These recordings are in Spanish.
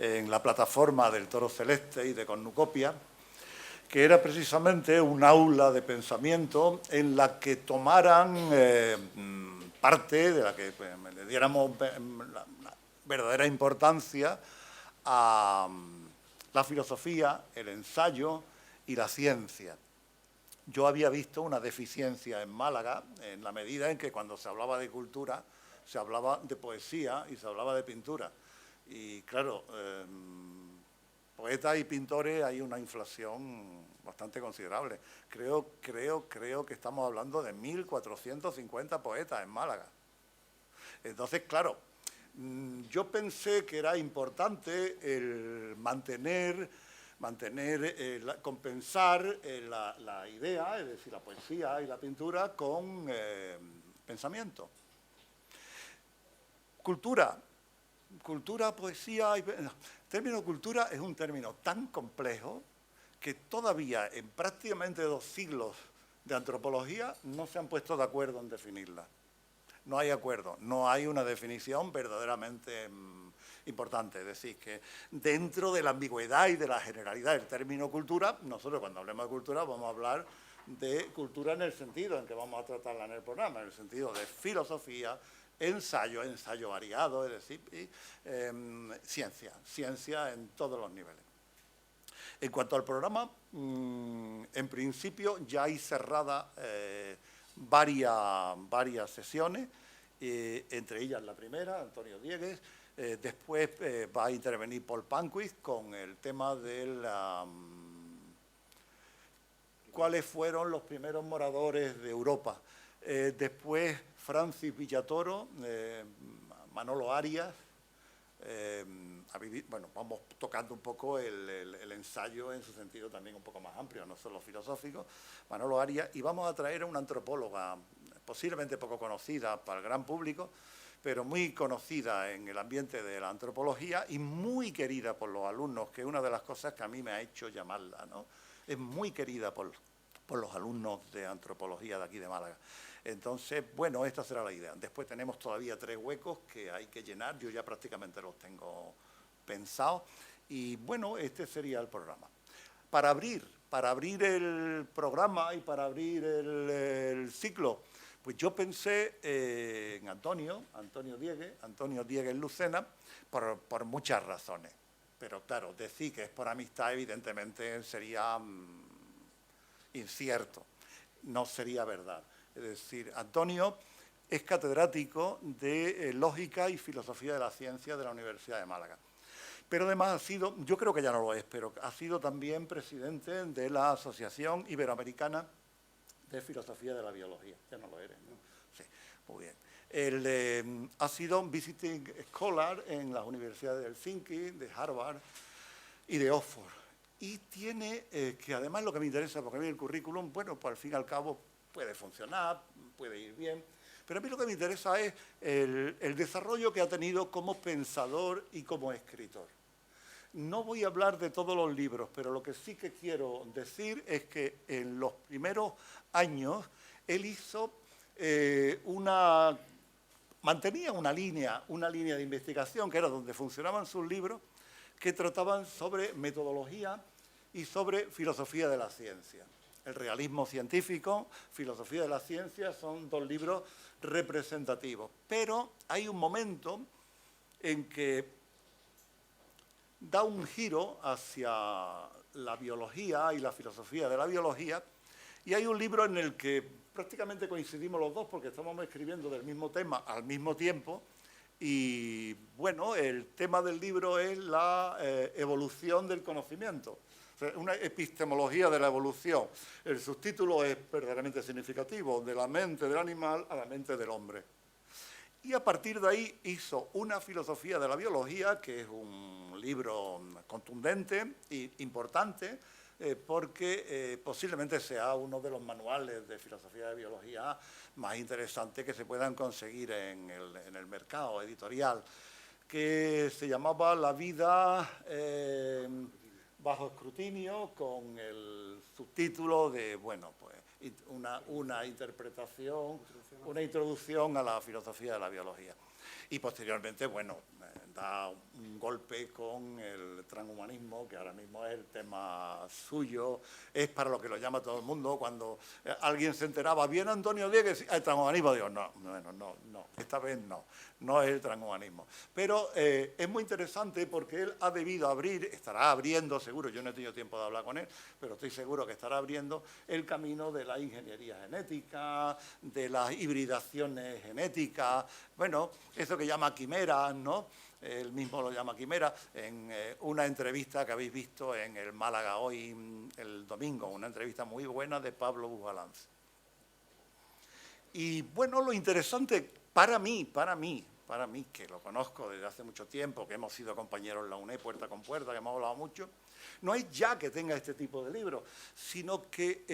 en la plataforma del Toro Celeste y de Cornucopia, que era precisamente un aula de pensamiento en la que tomaran parte, de la que le diéramos la verdadera importancia a la filosofía, el ensayo y la ciencia. Yo había visto una deficiencia en Málaga en la medida en que cuando se hablaba de cultura se hablaba de poesía y se hablaba de pintura. Y claro, poetas y pintores hay una inflación bastante considerable. Creo que estamos hablando de 1.450 poetas en Málaga. Entonces, claro, yo pensé que era importante el compensar la idea, es decir, la poesía y la pintura con pensamiento. Cultura, poesía... El término cultura es un término tan complejo que todavía en prácticamente 2 siglos de antropología no se han puesto de acuerdo en definirla. No hay acuerdo, no hay una definición verdaderamente importante. Es decir, que dentro de la ambigüedad y de la generalidad del término cultura, nosotros cuando hablemos de cultura vamos a hablar de cultura en el sentido en que vamos a tratarla en el programa, en el sentido de filosofía, ensayo variado, es decir, y, ciencia en todos los niveles. En cuanto al programa, en principio ya hay cerradas varias sesiones, entre ellas la primera, Antonio Diegues. Después va a intervenir Paul Panquist con el tema de cuáles fueron los primeros moradores de Europa. Después Francis Villatoro, Manolo Arias. Bueno, vamos tocando un poco el ensayo en su sentido también un poco más amplio, no solo filosófico, Manolo Arias, y vamos a traer a una antropóloga posiblemente poco conocida para el gran público, pero muy conocida en el ambiente de la antropología y muy querida por los alumnos, que es una de las cosas que a mí me ha hecho llamarla, ¿no? Es muy querida por los alumnos de antropología de aquí de Málaga. Entonces, bueno, esta será la idea. Después tenemos todavía 3 huecos que hay que llenar, yo ya prácticamente los tengo pensados, y bueno, este sería el programa. Para abrir el programa y para abrir el ciclo, pues yo pensé en Antonio Diegues Lucena, por muchas razones. Pero claro, decir que es por amistad evidentemente sería incierto, no sería verdad. Es decir, Antonio es catedrático de Lógica y Filosofía de la Ciencia de la Universidad de Málaga. Pero además ha sido, yo creo que ya no lo es, pero ha sido también presidente de la Asociación Iberoamericana de Filosofía de la Biología. Ya no lo eres, ¿no? Sí, muy bien. Él ha sido visiting scholar en las universidades de Helsinki, de Harvard y de Oxford. Y tiene, que además lo que me interesa, porque a mí el currículum, bueno, pues al fin y al cabo puede funcionar, puede ir bien, pero a mí lo que me interesa es el desarrollo que ha tenido como pensador y como escritor. No voy a hablar de todos los libros, pero lo que sí que quiero decir es que en los primeros años él hizo mantenía una línea de investigación, que era donde funcionaban sus libros, que trataban sobre metodología y sobre filosofía de la ciencia. El realismo científico, filosofía de la ciencia, son 2 libros representativos. Pero hay un momento en que da un giro hacia la biología y la filosofía de la biología, y hay un libro en el que prácticamente coincidimos los dos porque estamos escribiendo del mismo tema al mismo tiempo, y bueno, el tema del libro es la evolución del conocimiento. Una epistemología de la evolución. El subtítulo es verdaderamente significativo, de la mente del animal a la mente del hombre. Y a partir de ahí hizo una filosofía de la biología, que es un libro contundente e importante, porque posiblemente sea uno de los manuales de filosofía de biología más interesantes que se puedan conseguir en el mercado editorial, que se llamaba La vida bajo escrutinio, con el subtítulo de, bueno, pues una interpretación, una introducción a la filosofía de la biología. Y posteriormente, bueno, da un golpe con el transhumanismo, que ahora mismo es el tema suyo, es para lo que lo llama todo el mundo. Cuando alguien se enteraba, viene Antonio Diegues, el transhumanismo, digo, no, esta vez no es el transhumanismo. Pero es muy interesante porque él ha debido abrir, estará abriendo, seguro, yo no he tenido tiempo de hablar con él, pero estoy seguro que estará abriendo el camino de la ingeniería genética, de las hibridaciones genéticas, bueno, eso que llama quimeras, ¿no? Él mismo lo llama quimera, en una entrevista que habéis visto en el Málaga hoy, el domingo, una entrevista muy buena de Pablo Bujalance. Y bueno, lo interesante para mí, que lo conozco desde hace mucho tiempo, que hemos sido compañeros en la UNED puerta con puerta, que hemos hablado mucho, no es ya que tenga este tipo de libros, sino que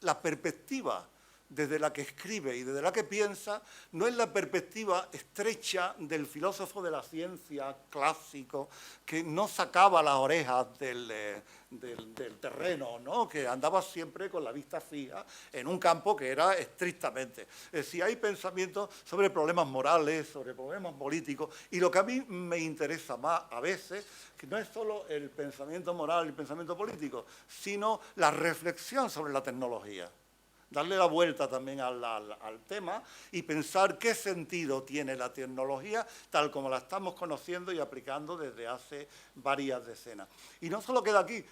la perspectiva desde la que escribe y desde la que piensa, no es la perspectiva estrecha del filósofo de la ciencia clásico que no sacaba las orejas del terreno, ¿no? Que andaba siempre con la vista fija en un campo que era estrictamente. Si hay pensamientos sobre problemas morales, sobre problemas políticos, y lo que a mí me interesa más a veces, que no es solo el pensamiento moral y el pensamiento político, sino la reflexión sobre la tecnología. Darle la vuelta también al tema y pensar qué sentido tiene la tecnología tal como la estamos conociendo y aplicando desde hace varias decenas. Y no solo queda aquí,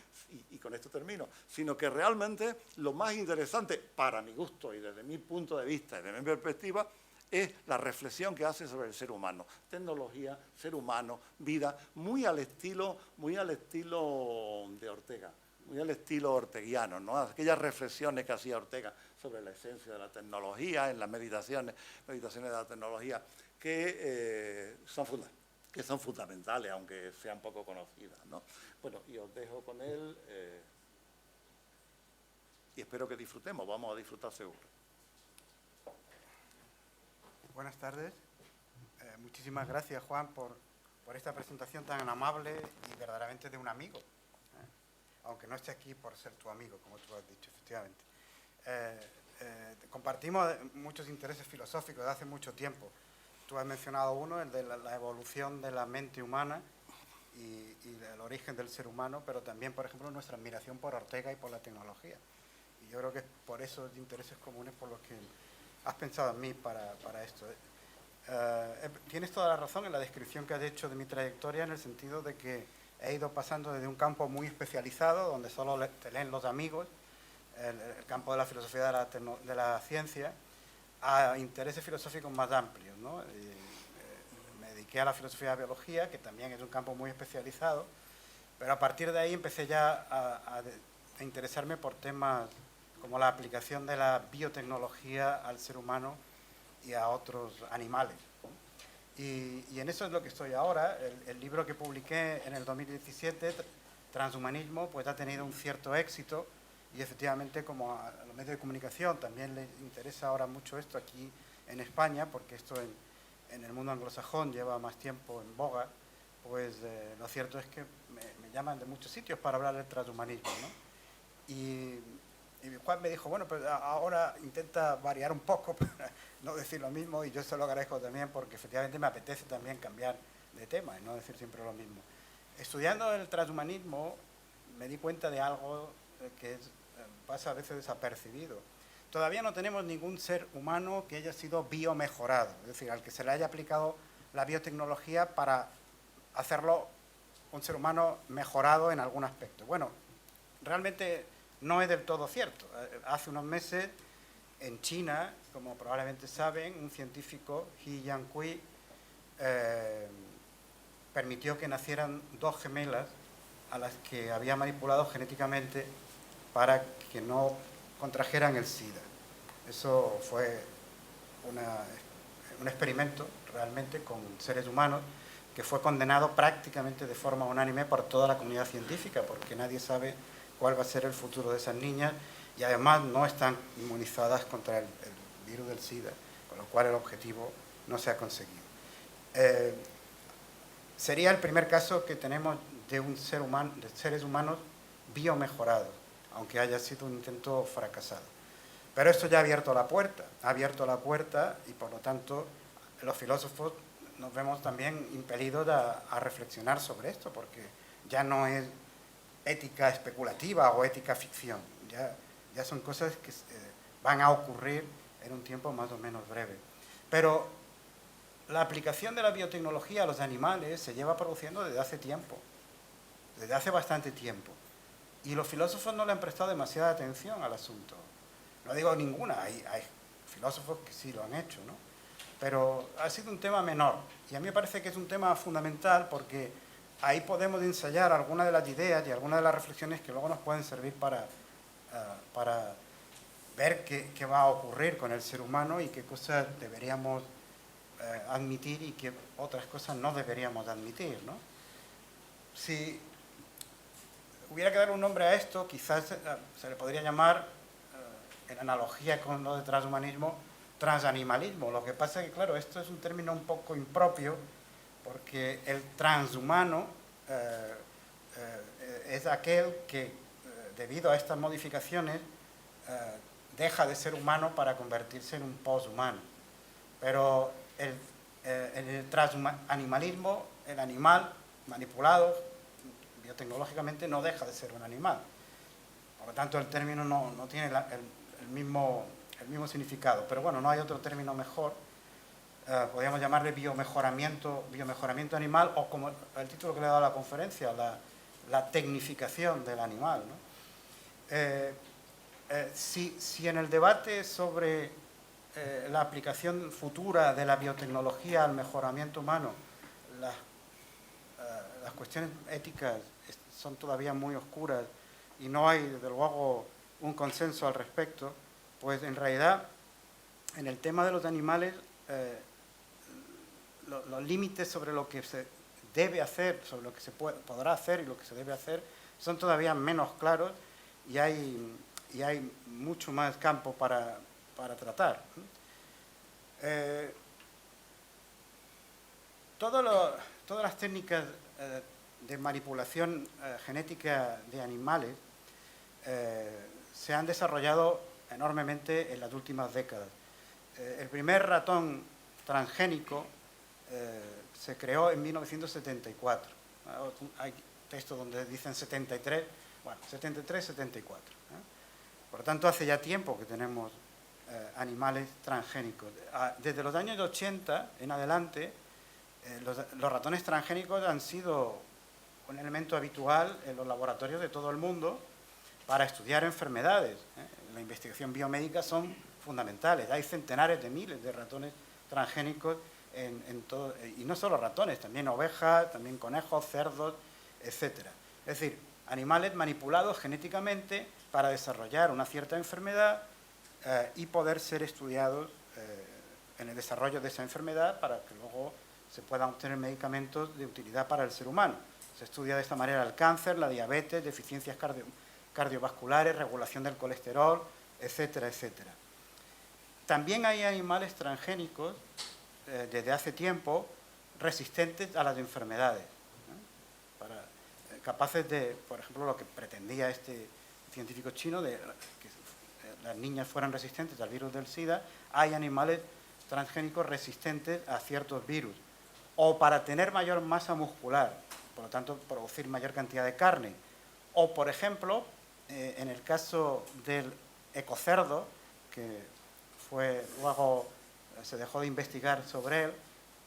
y con esto termino, sino que realmente lo más interesante, para mi gusto y desde mi punto de vista y desde mi perspectiva, es la reflexión que hace sobre el ser humano. Tecnología, ser humano, vida, muy al estilo de Ortega. Muy al estilo orteguiano, ¿no? Aquellas reflexiones que hacía Ortega sobre la esencia de la tecnología, en las meditaciones de la tecnología, que son fundamentales, aunque sean poco conocidas, ¿no? Bueno, y os dejo con él y espero que disfrutemos, vamos a disfrutar seguro. Buenas tardes. Muchísimas gracias, Juan, por esta presentación tan amable y verdaderamente de un amigo. Aunque no esté aquí por ser tu amigo, como tú has dicho, efectivamente. Compartimos muchos intereses filosóficos de hace mucho tiempo. Tú has mencionado uno, el de la evolución de la mente humana y el origen del ser humano, pero también, por ejemplo, nuestra admiración por Ortega y por la tecnología. Y yo creo que es por esos intereses comunes por los que has pensado en mí para esto. Tienes toda la razón en la descripción que has hecho de mi trayectoria, en el sentido de que he ido pasando desde un campo muy especializado, donde solo te leen los amigos, el campo de la filosofía de la ciencia, a intereses filosóficos más amplios, ¿no? Me dediqué a la filosofía de la biología, que también es un campo muy especializado, pero a partir de ahí empecé ya a interesarme por temas como la aplicación de la biotecnología al ser humano y a otros animales. Y en eso es lo que estoy ahora. El libro que publiqué en el 2017, Transhumanismo, pues ha tenido un cierto éxito y efectivamente, como a los medios de comunicación también les interesa ahora mucho esto aquí en España, porque esto en el mundo anglosajón lleva más tiempo en boga, pues lo cierto es que me llaman de muchos sitios para hablar del transhumanismo, ¿no? Y Juan me dijo, bueno, pues ahora intenta variar un poco para no decir lo mismo, y yo se lo agradezco también porque efectivamente me apetece también cambiar de tema y no decir siempre lo mismo. Estudiando el transhumanismo me di cuenta de algo que pasa a veces desapercibido. Todavía no tenemos ningún ser humano que haya sido biomejorado, es decir, al que se le haya aplicado la biotecnología para hacerlo un ser humano mejorado en algún aspecto. Bueno, realmente no es del todo cierto. Hace unos meses, en China, como probablemente saben, un científico, He Jiankui, permitió que nacieran dos gemelas a las que había manipulado genéticamente para que no contrajeran el SIDA. Eso fue un experimento realmente con seres humanos que fue condenado prácticamente de forma unánime por toda la comunidad científica, porque nadie sabe cuál va a ser el futuro de esas niñas y además no están inmunizadas contra el virus del SIDA, con lo cual el objetivo no se ha conseguido. Sería el primer caso que tenemos de un ser humano, de seres humanos biomejorados, aunque haya sido un intento fracasado. Pero esto ya ha abierto la puerta y por lo tanto los filósofos nos vemos también impelidos a reflexionar sobre esto, porque ya no es ética especulativa o ética ficción, ya son cosas que van a ocurrir en un tiempo más o menos breve. Pero la aplicación de la biotecnología a los animales se lleva produciendo desde hace tiempo, desde hace bastante tiempo. Y los filósofos no le han prestado demasiada atención al asunto. No digo ninguna, hay filósofos que sí lo han hecho, ¿no? Pero ha sido un tema menor. Y a mí me parece que es un tema fundamental porque ahí podemos ensayar algunas de las ideas y algunas de las reflexiones que luego nos pueden servir para ver qué va a ocurrir con el ser humano y qué cosas deberíamos admitir y qué otras cosas no deberíamos admitir, ¿no? Si hubiera que dar un nombre a esto, quizás se le podría llamar, en analogía con lo de transhumanismo, transanimalismo. Lo que pasa es que, claro, esto es un término un poco impropio, porque el transhumano es aquel que, debido a estas modificaciones, deja de ser humano para convertirse en un poshumano. Pero en el transanimalismo, el animal manipulado biotecnológicamente no deja de ser un animal. Por lo tanto, el término no tiene el mismo significado. Pero bueno, no hay otro término mejor. Podríamos llamarle biomejoramiento animal, o como el título que le he dado a la conferencia, la tecnificación del animal, ¿no? Si en el debate sobre la aplicación futura de la biotecnología al mejoramiento humano, las cuestiones éticas son todavía muy oscuras y no hay, desde luego, un consenso al respecto, pues en realidad, en el tema de los animales, los límites sobre lo que se debe hacer, sobre lo que se podrá hacer y lo que se debe hacer, son todavía menos claros y hay mucho más campo para tratar. Todas las técnicas de manipulación genética de animales se han desarrollado enormemente en las últimas décadas. El primer ratón transgénico se creó en 1974. Hay textos donde dicen 73, bueno, 73, 74. Por lo tanto, hace ya tiempo que tenemos animales transgénicos. Desde los años 80 en adelante, los ratones transgénicos han sido un elemento habitual en los laboratorios de todo el mundo para estudiar enfermedades. La investigación biomédica son fundamentales. Hay centenares de miles de ratones transgénicos en todo, y no solo ratones, también ovejas, también conejos, cerdos, etc. Es decir, animales manipulados genéticamente para desarrollar una cierta enfermedad y poder ser estudiados en el desarrollo de esa enfermedad para que luego se puedan obtener medicamentos de utilidad para el ser humano. Se estudia de esta manera el cáncer, la diabetes, deficiencias cardiovasculares, regulación del colesterol, etcétera, etcétera. También hay animales transgénicos desde hace tiempo resistentes a las enfermedades, capaces de, por ejemplo, lo que pretendía este científico chino, de que las niñas fueran resistentes al virus del SIDA. Hay animales transgénicos resistentes a ciertos virus, o para tener mayor masa muscular, por lo tanto producir mayor cantidad de carne, o por ejemplo, en el caso del ecocerdo, que luego se dejó de investigar sobre él,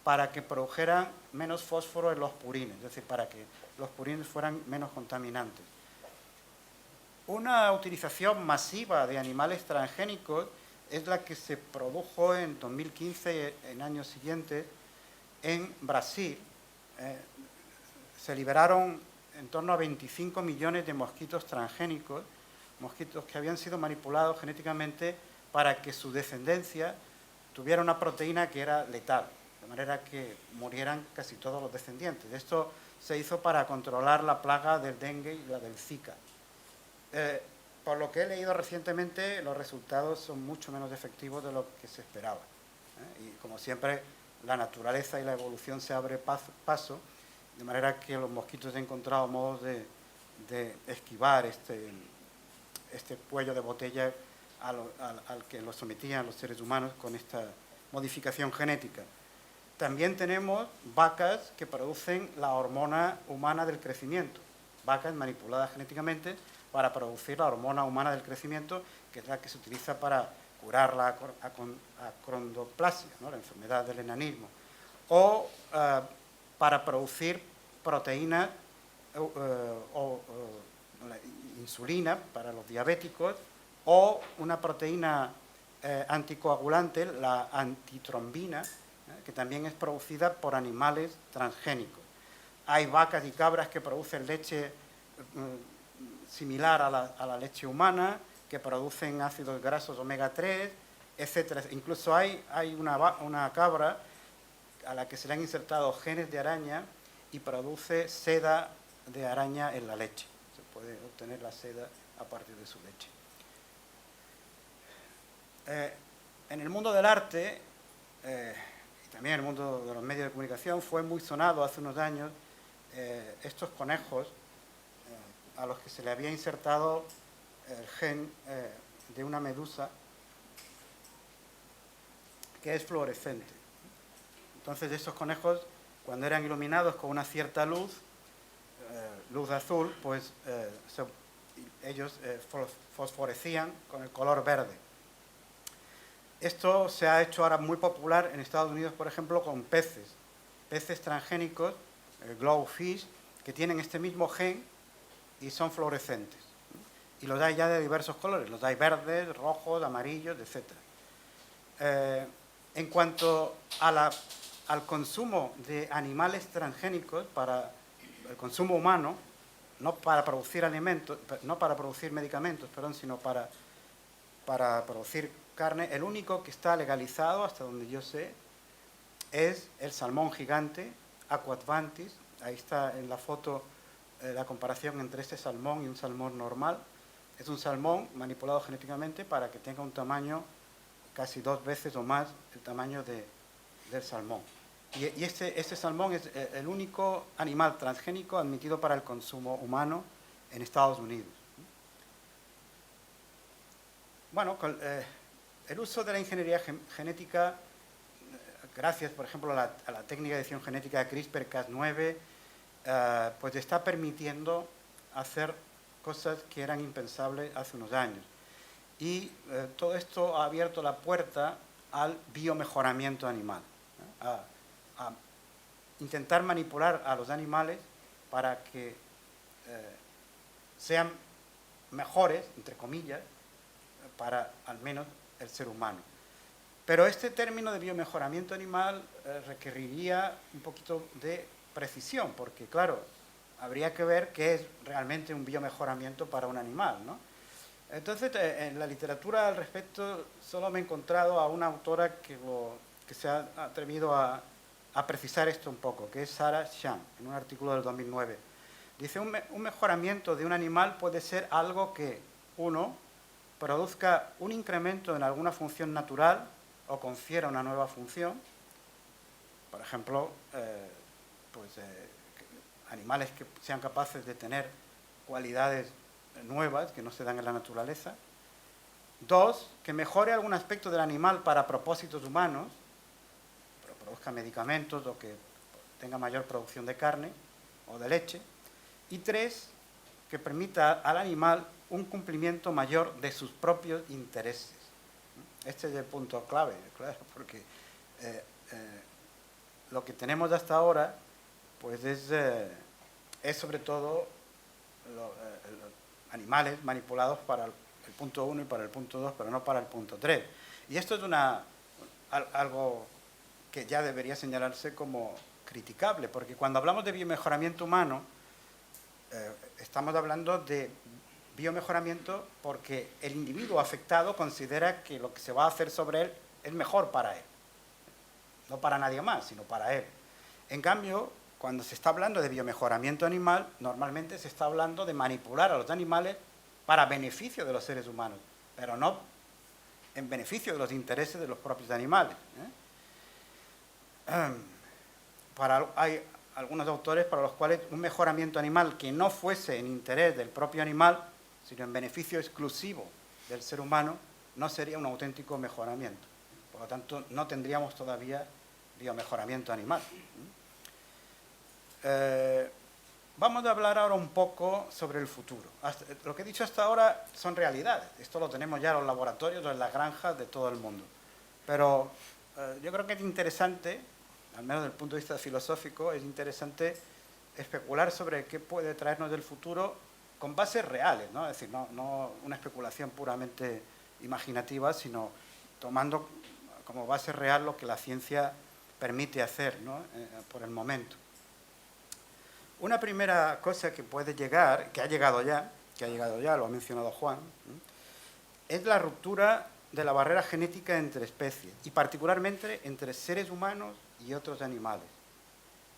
para que produjeran menos fósforo en los purines, es decir, para que los purines fueran menos contaminantes. Una utilización masiva de animales transgénicos es la que se produjo en 2015 y en años siguientes en Brasil. Se liberaron en torno a 25 millones de mosquitos transgénicos, mosquitos que habían sido manipulados genéticamente para que su descendencia tuviera una proteína que era letal, de manera que murieran casi todos los descendientes. Esto se hizo para controlar la plaga del dengue y la del Zika. Por lo que he leído recientemente, los resultados son mucho menos efectivos de lo que se esperaba. Y como siempre, la naturaleza y la evolución se abre paso, de manera que los mosquitos han encontrado modos de esquivar este cuello de botella al que los sometían los seres humanos con esta modificación genética. también tenemos vacas que producen la hormona humana del crecimiento, vacas manipuladas genéticamente para producir la hormona humana del crecimiento, que es la que se utiliza para curar la acondroplasia, ¿no?, la enfermedad del enanismo, o para producir proteínas o insulina para los diabéticos, o una proteína anticoagulante, la antitrombina, que también es producida por animales transgénicos. Hay vacas y cabras que producen leche similar a la leche humana, que producen ácidos grasos omega 3, etcétera. Incluso hay una cabra a la que se le han insertado genes de araña y produce seda de araña en la leche. Se puede obtener la seda a partir de su leche. En el mundo del arte, y también en el mundo de los medios de comunicación, fue muy sonado hace unos años estos conejos a los que se le había insertado el gen de una medusa que es fluorescente. Entonces, estos conejos, cuando eran iluminados con una cierta luz, luz azul, pues ellos fosforecían con el color verde. Esto se ha hecho ahora muy popular en Estados Unidos, por ejemplo, con peces transgénicos, glowfish, que tienen este mismo gen y son fluorescentes. Y los hay ya de diversos colores, los hay verdes, rojos, amarillos, etc. En cuanto al consumo de animales transgénicos para el consumo humano, no para producir alimentos, no para producir medicamentos, perdón, sino para producir carne, el único que está legalizado, hasta donde yo sé, es el salmón gigante, Aquadvantis. Ahí está en la foto la comparación entre este salmón y un salmón normal. Es un salmón manipulado genéticamente para que tenga un tamaño casi 2 veces o más el tamaño del salmón. Y este salmón es el único animal transgénico admitido para el consumo humano en Estados Unidos. Bueno, el uso de la ingeniería genética, gracias, por ejemplo, a la técnica de edición genética de CRISPR-Cas9, pues está permitiendo hacer cosas que eran impensables hace unos años. Y todo esto ha abierto la puerta al biomejoramiento animal, a intentar manipular a los animales para que sean mejores, entre comillas, para al menos el ser humano. Pero este término de biomejoramiento animal requeriría un poquito de precisión, porque claro, habría que ver qué es realmente un biomejoramiento para un animal, ¿no? Entonces, en la literatura al respecto solo me he encontrado a una autora que se ha atrevido a precisar esto un poco, que es Sarah Sham, en un artículo del 2009. Dice, un mejoramiento de un animal puede ser algo que, uno, produzca un incremento en alguna función natural o confiera una nueva función. Por ejemplo, animales que sean capaces de tener cualidades nuevas que no se dan en la naturaleza. Dos, que mejore algún aspecto del animal para propósitos humanos, pero produzca medicamentos o que tenga mayor producción de carne o de leche. Y tres, que permita al animal un cumplimiento mayor de sus propios intereses. Este es el punto clave, claro, porque lo que tenemos hasta ahora pues es sobre todo los animales manipulados para el punto 1 y para el punto 2, pero no para el punto 3. Y esto es algo que ya debería señalarse como criticable, porque cuando hablamos de biomejoramiento humano, estamos hablando de biomejoramiento porque el individuo afectado considera que lo que se va a hacer sobre él es mejor para él. No para nadie más, sino para él. En cambio, cuando se está hablando de biomejoramiento animal, normalmente se está hablando de manipular a los animales para beneficio de los seres humanos, pero no en beneficio de los intereses de los propios animales. Hay algunos autores para los cuales un mejoramiento animal que no fuese en interés del propio animal, sino en beneficio exclusivo del ser humano, no sería un auténtico mejoramiento. Por lo tanto, no tendríamos todavía biomejoramiento animal. Vamos a hablar ahora un poco sobre el futuro. Lo que he dicho hasta ahora son realidades. Esto lo tenemos ya en los laboratorios o en las granjas de todo el mundo. Pero yo creo que es interesante, al menos desde el punto de vista filosófico, es interesante especular sobre qué puede traernos del futuro con bases reales, ¿no? Es decir, no una especulación puramente imaginativa, sino tomando como base real lo que la ciencia permite hacer, ¿no? Por el momento. Una primera cosa que puede llegar, que ha llegado ya, lo ha mencionado Juan, es la ruptura de la barrera genética entre especies, y particularmente entre seres humanos y otros animales.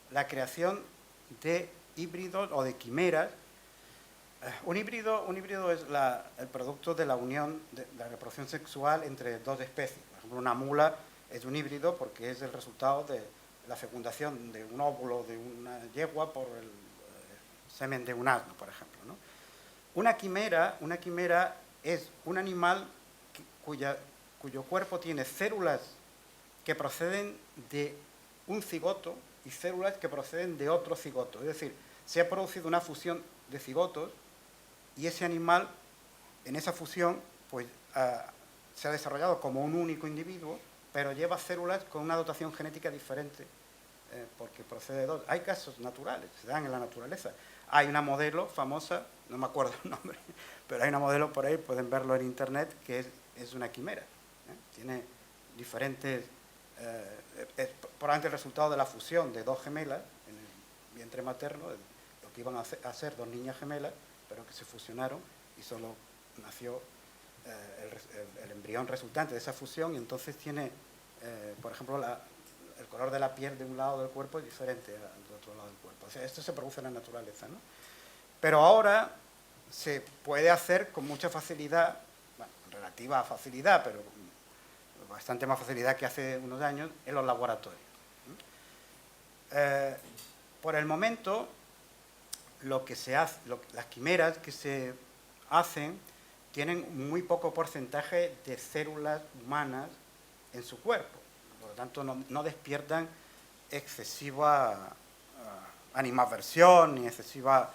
La creación de híbridos o de quimeras. Un híbrido es el producto de la unión de la reproducción sexual entre dos especies. Por ejemplo, una mula es un híbrido porque es el resultado de la fecundación de un óvulo de una yegua por el semen de un asno, por ejemplo, ¿no? Una quimera es un animal cuyo cuerpo tiene células que proceden de un cigoto y células que proceden de otro cigoto. Es decir, se ha producido una fusión de cigotos y ese animal, en esa fusión, pues se ha desarrollado como un único individuo, pero lleva células con una dotación genética diferente, porque procede de dos. Hay casos naturales, se dan en la naturaleza. Hay una modelo famosa, no me acuerdo el nombre, pero hay una modelo por ahí, pueden verlo en internet, que es una quimera. Tiene diferentes, es probablemente el resultado de la fusión de dos gemelas en el vientre materno, lo que iban a ser dos niñas gemelas, pero que se fusionaron y solo nació el embrión resultante de esa fusión, y entonces tiene, por ejemplo, el color de la piel de un lado del cuerpo es diferente al del otro lado del cuerpo. O sea, esto se produce en la naturaleza, ¿no? Pero ahora se puede hacer con mucha facilidad, bueno, relativa facilidad, pero bastante más facilidad que hace unos años, en los laboratorios. Por el momento, las quimeras que se hacen tienen muy poco porcentaje de células humanas en su cuerpo. Por lo tanto, no despiertan excesiva animadversión ni excesiva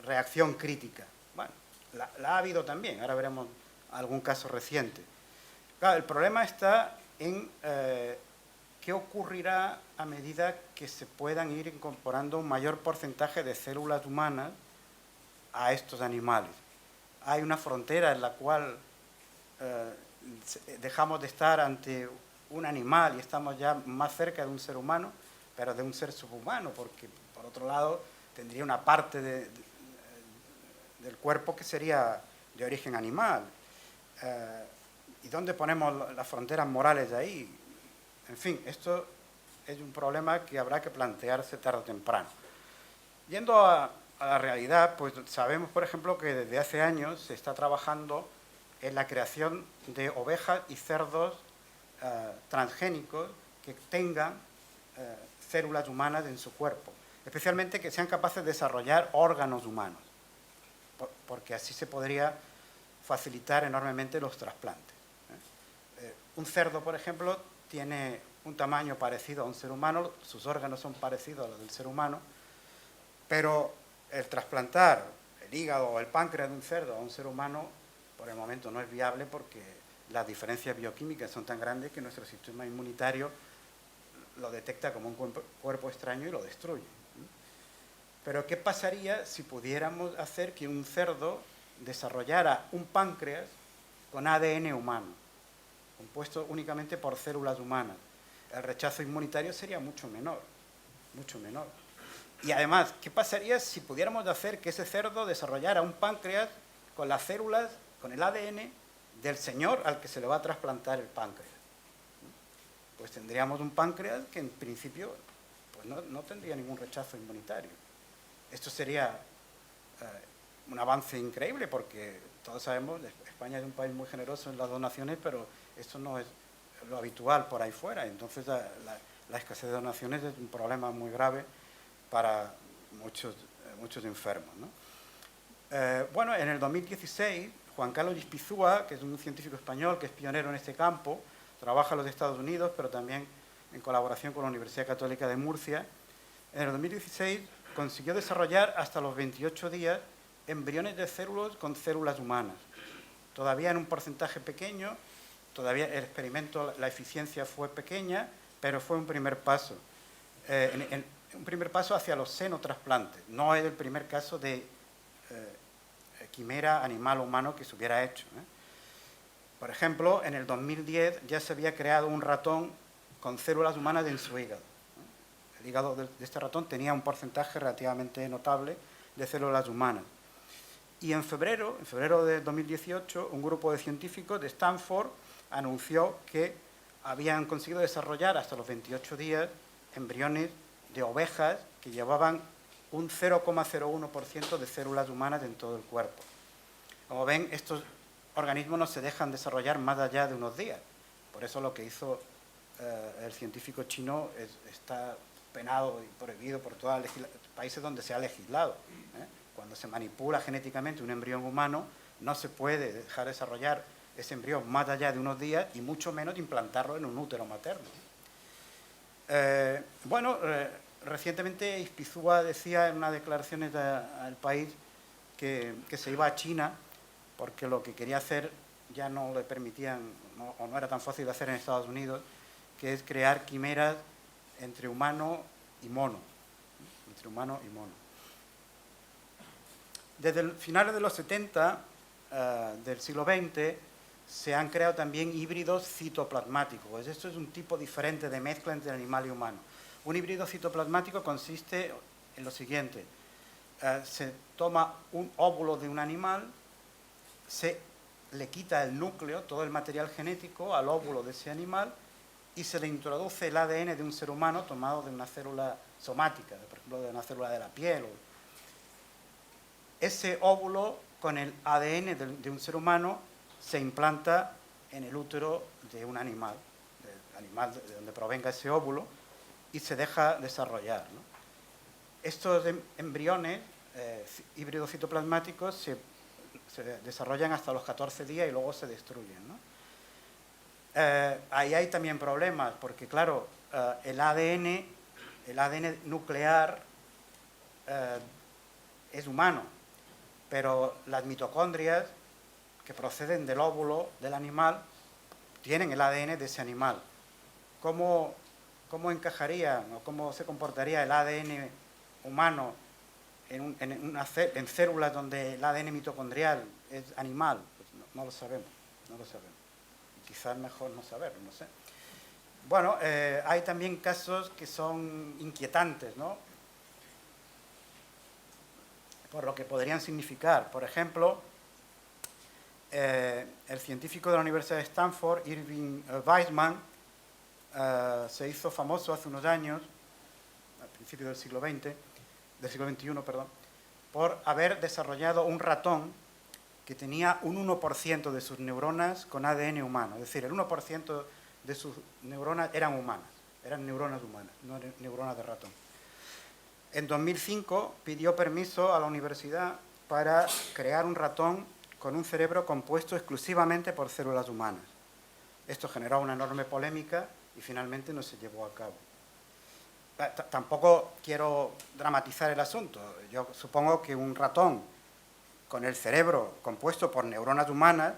reacción crítica. Bueno, la ha habido también, ahora veremos algún caso reciente. Claro, el problema está en qué ocurrirá a medida que se puedan ir incorporando un mayor porcentaje de células humanas a estos animales. Hay una frontera en la cual dejamos de estar ante un animal y estamos ya más cerca de un ser humano, pero de un ser subhumano, porque por otro lado tendría una parte del cuerpo que sería de origen animal. ¿Y dónde ponemos las fronteras morales de ahí? En fin, esto es un problema que habrá que plantearse tarde o temprano. Yendo a la realidad, pues sabemos, por ejemplo, que desde hace años se está trabajando en la creación de ovejas y cerdos transgénicos que tengan células humanas en su cuerpo, especialmente que sean capaces de desarrollar órganos humanos, porque así se podría facilitar enormemente los trasplantes. Un cerdo, por ejemplo, tiene un tamaño parecido a un ser humano, sus órganos son parecidos a los del ser humano, pero el trasplantar el hígado o el páncreas de un cerdo a un ser humano por el momento no es viable porque las diferencias bioquímicas son tan grandes que nuestro sistema inmunitario lo detecta como un cuerpo extraño y lo destruye. Pero ¿qué pasaría si pudiéramos hacer que un cerdo desarrollara un páncreas con ADN humano, compuesto únicamente por células humanas? El rechazo inmunitario sería mucho menor, mucho menor. Y además, ¿qué pasaría si pudiéramos hacer que ese cerdo desarrollara un páncreas con las células, con el ADN del señor al que se le va a trasplantar el páncreas? Pues tendríamos un páncreas que en principio pues no tendría ningún rechazo inmunitario. Esto sería un avance increíble porque todos sabemos que España es un país muy generoso en las donaciones, pero esto no es lo habitual por ahí fuera. Entonces la escasez de donaciones es un problema muy grave para muchos enfermos, ¿no? Bueno, en el 2016, Juan Carlos Ispizúa, que es un científico español que es pionero en este campo, trabaja en los Estados Unidos, pero también en colaboración con la Universidad Católica de Murcia, en el 2016 consiguió desarrollar hasta los 28 días embriones de células con células humanas. Todavía en un porcentaje pequeño, todavía el experimento, la eficiencia fue pequeña, pero fue un primer paso. Un primer paso hacia los xenotrasplantes. No es el primer caso de quimera animal-humano que se hubiera hecho. Por ejemplo, en el 2010 ya se había creado un ratón con células humanas en su hígado. El hígado de este ratón tenía un porcentaje relativamente notable de células humanas. Y en febrero de 2018, un grupo de científicos de Stanford anunció que habían conseguido desarrollar hasta los 28 días embriones de ovejas que llevaban un 0,01% de células humanas en todo el cuerpo. Como ven, estos organismos no se dejan desarrollar más allá de unos días. Por eso lo que hizo el científico chino está penado y prohibido por todos los países donde se ha legislado. Cuando se manipula genéticamente un embrión humano, no se puede dejar desarrollar ese embrión más allá de unos días y mucho menos implantarlo en un útero materno. Recientemente Ispizúa decía en unas declaraciones al país que se iba a China porque lo que quería hacer ya no le permitían, o no era tan fácil de hacer en Estados Unidos, que es crear quimeras entre humano y mono. Entre humano y mono. Desde finales de los 70 del siglo XX se han creado también híbridos citoplasmáticos. Esto es un tipo diferente de mezcla entre animal y humano. Un híbrido citoplasmático consiste en lo siguiente. Se toma un óvulo de un animal, se le quita el núcleo, todo el material genético al óvulo de ese animal y se le introduce el ADN de un ser humano tomado de una célula somática, por ejemplo, de una célula de la piel. Ese óvulo con el ADN de un ser humano se implanta en el útero de un animal, de donde provenga ese óvulo, y se deja desarrollar, ¿no? Estos embriones híbridos citoplasmáticos se desarrollan hasta los 14 días y luego se destruyen, ¿no? Ahí hay también problemas, porque claro, el ADN nuclear es humano, pero las mitocondrias que proceden del óvulo del animal tienen el ADN de ese animal. ¿Cómo encajaría o cómo se comportaría el ADN humano en células donde el ADN mitocondrial es animal? Pues no lo sabemos, no lo sabemos. Quizás mejor no saberlo, no sé. Bueno, hay también casos que son inquietantes, ¿no? Por lo que podrían significar. Por ejemplo, el científico de la Universidad de Stanford, Irving Weissman, se hizo famoso hace unos años, al principio del siglo XXI, por haber desarrollado un ratón que tenía un 1% de sus neuronas con ADN humano. Es decir, el 1% de sus neuronas eran humanas, eran neuronas humanas, no neuronas de ratón. En 2005 pidió permiso a la universidad para crear un ratón con un cerebro compuesto exclusivamente por células humanas. Esto generó una enorme polémica y finalmente no se llevó a cabo. Tampoco quiero dramatizar el asunto. Yo supongo que un ratón con el cerebro compuesto por neuronas humanas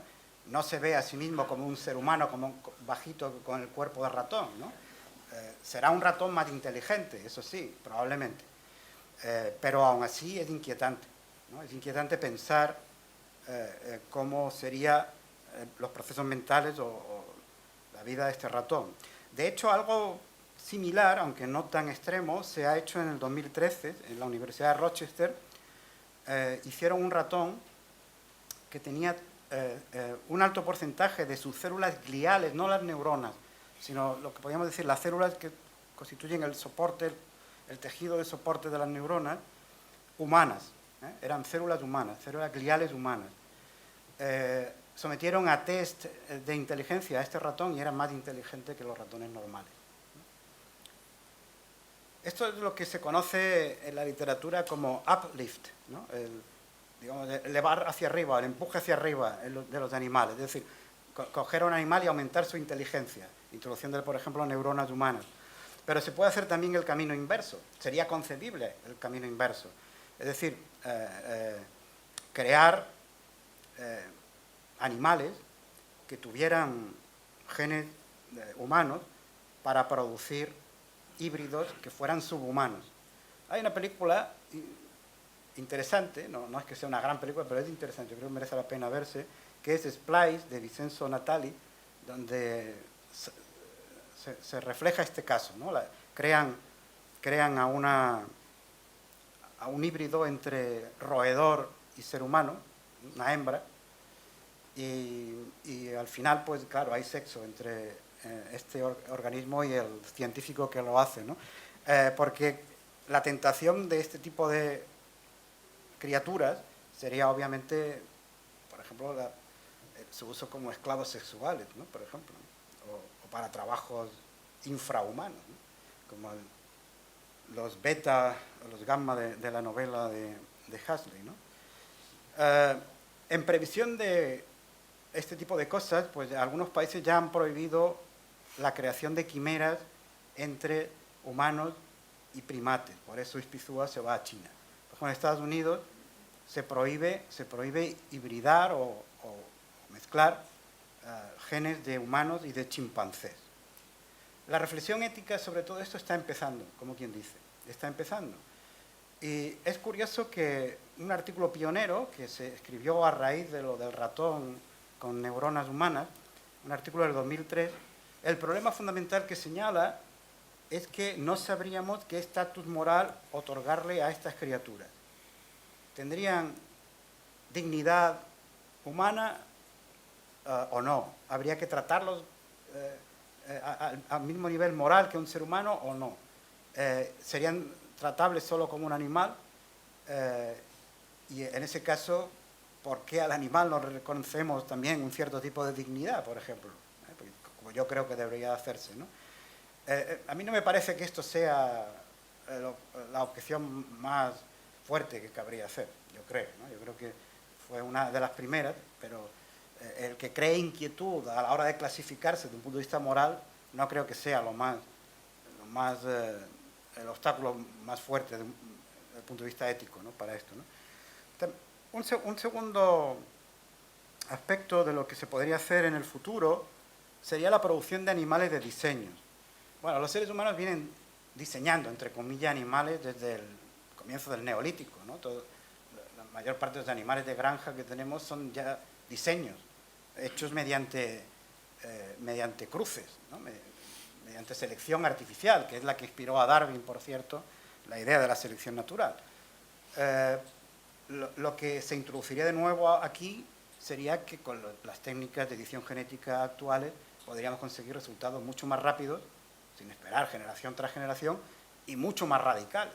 no se ve a sí mismo como un ser humano, como un bajito con el cuerpo de ratón, ¿no? Será un ratón más inteligente, eso sí, probablemente. Pero aún así es inquietante, ¿no? Es inquietante pensar cómo serían los procesos mentales o la vida de este ratón. De hecho, algo similar, aunque no tan extremo, se ha hecho en el 2013 en la Universidad de Rochester. Hicieron un ratón que tenía un alto porcentaje de sus células gliales, no las neuronas, sino lo que podríamos decir las células que constituyen el soporte, el tejido de soporte de las neuronas, humanas. Eran células humanas, células gliales humanas. Sometieron a test de inteligencia a este ratón y era más inteligente que los ratones normales. Esto es lo que se conoce en la literatura como uplift, ¿no? Digamos, elevar hacia arriba, el empuje hacia arriba de los animales. Es decir, coger a un animal y aumentar su inteligencia. Introduciéndole, por ejemplo, neuronas humanas. Pero se puede hacer también el camino inverso. Sería concebible el camino inverso. Es decir, crear animales que tuvieran genes humanos para producir híbridos que fueran subhumanos. Hay una película interesante, no es que sea una gran película, pero es interesante, yo creo que merece la pena verse, que es Splice, de Vincenzo Natali, donde se refleja este caso, ¿no? Crean a un híbrido entre roedor y ser humano, una hembra, y al final, pues claro, hay sexo entre este organismo y el científico que lo hace, ¿no? Porque la tentación de este tipo de criaturas sería obviamente, por ejemplo, su uso como esclavos sexuales, ¿no? Por ejemplo, o para trabajos infrahumanos, ¿no? Como los beta o los gamma de la novela de Huxley, ¿no? En previsión de este tipo de cosas, pues algunos países ya han prohibido la creación de quimeras entre humanos y primates. Por eso Ispizúa se va a China. Por ejemplo, en Estados Unidos se prohíbe hibridar o mezclar genes de humanos y de chimpancés. La reflexión ética sobre todo esto está empezando, como quien dice, está empezando. Y es curioso que un artículo pionero que se escribió a raíz de lo del ratón con neuronas humanas, un artículo del 2003, el problema fundamental que señala es que no sabríamos qué estatus moral otorgarle a estas criaturas. ¿Tendrían dignidad humana o no? ¿Habría que tratarlos al mismo nivel moral que un ser humano o no? ¿Serían tratables solo como un animal? Y en ese caso, ¿por qué al animal no reconocemos también un cierto tipo de dignidad, por ejemplo? Como yo creo que debería hacerse, ¿no? A mí no me parece que esto sea la objeción más fuerte que cabría hacer, yo creo, ¿no? Yo creo que fue una de las primeras, pero el que cree inquietud a la hora de clasificarse desde un punto de vista moral, no creo que sea el obstáculo más fuerte desde el punto de vista ético, ¿no? Para esto, ¿no? Un segundo aspecto de lo que se podría hacer en el futuro sería la producción de animales de diseño. Bueno, los seres humanos vienen diseñando, entre comillas, animales desde el comienzo del Neolítico, ¿no? La mayor parte de los animales de granja que tenemos son ya diseños, hechos mediante cruces, ¿no? Mediante selección artificial, que es la que inspiró a Darwin, por cierto, la idea de la selección natural. Lo que se introduciría de nuevo aquí sería que con las técnicas de edición genética actuales podríamos conseguir resultados mucho más rápidos, sin esperar generación tras generación, y mucho más radicales,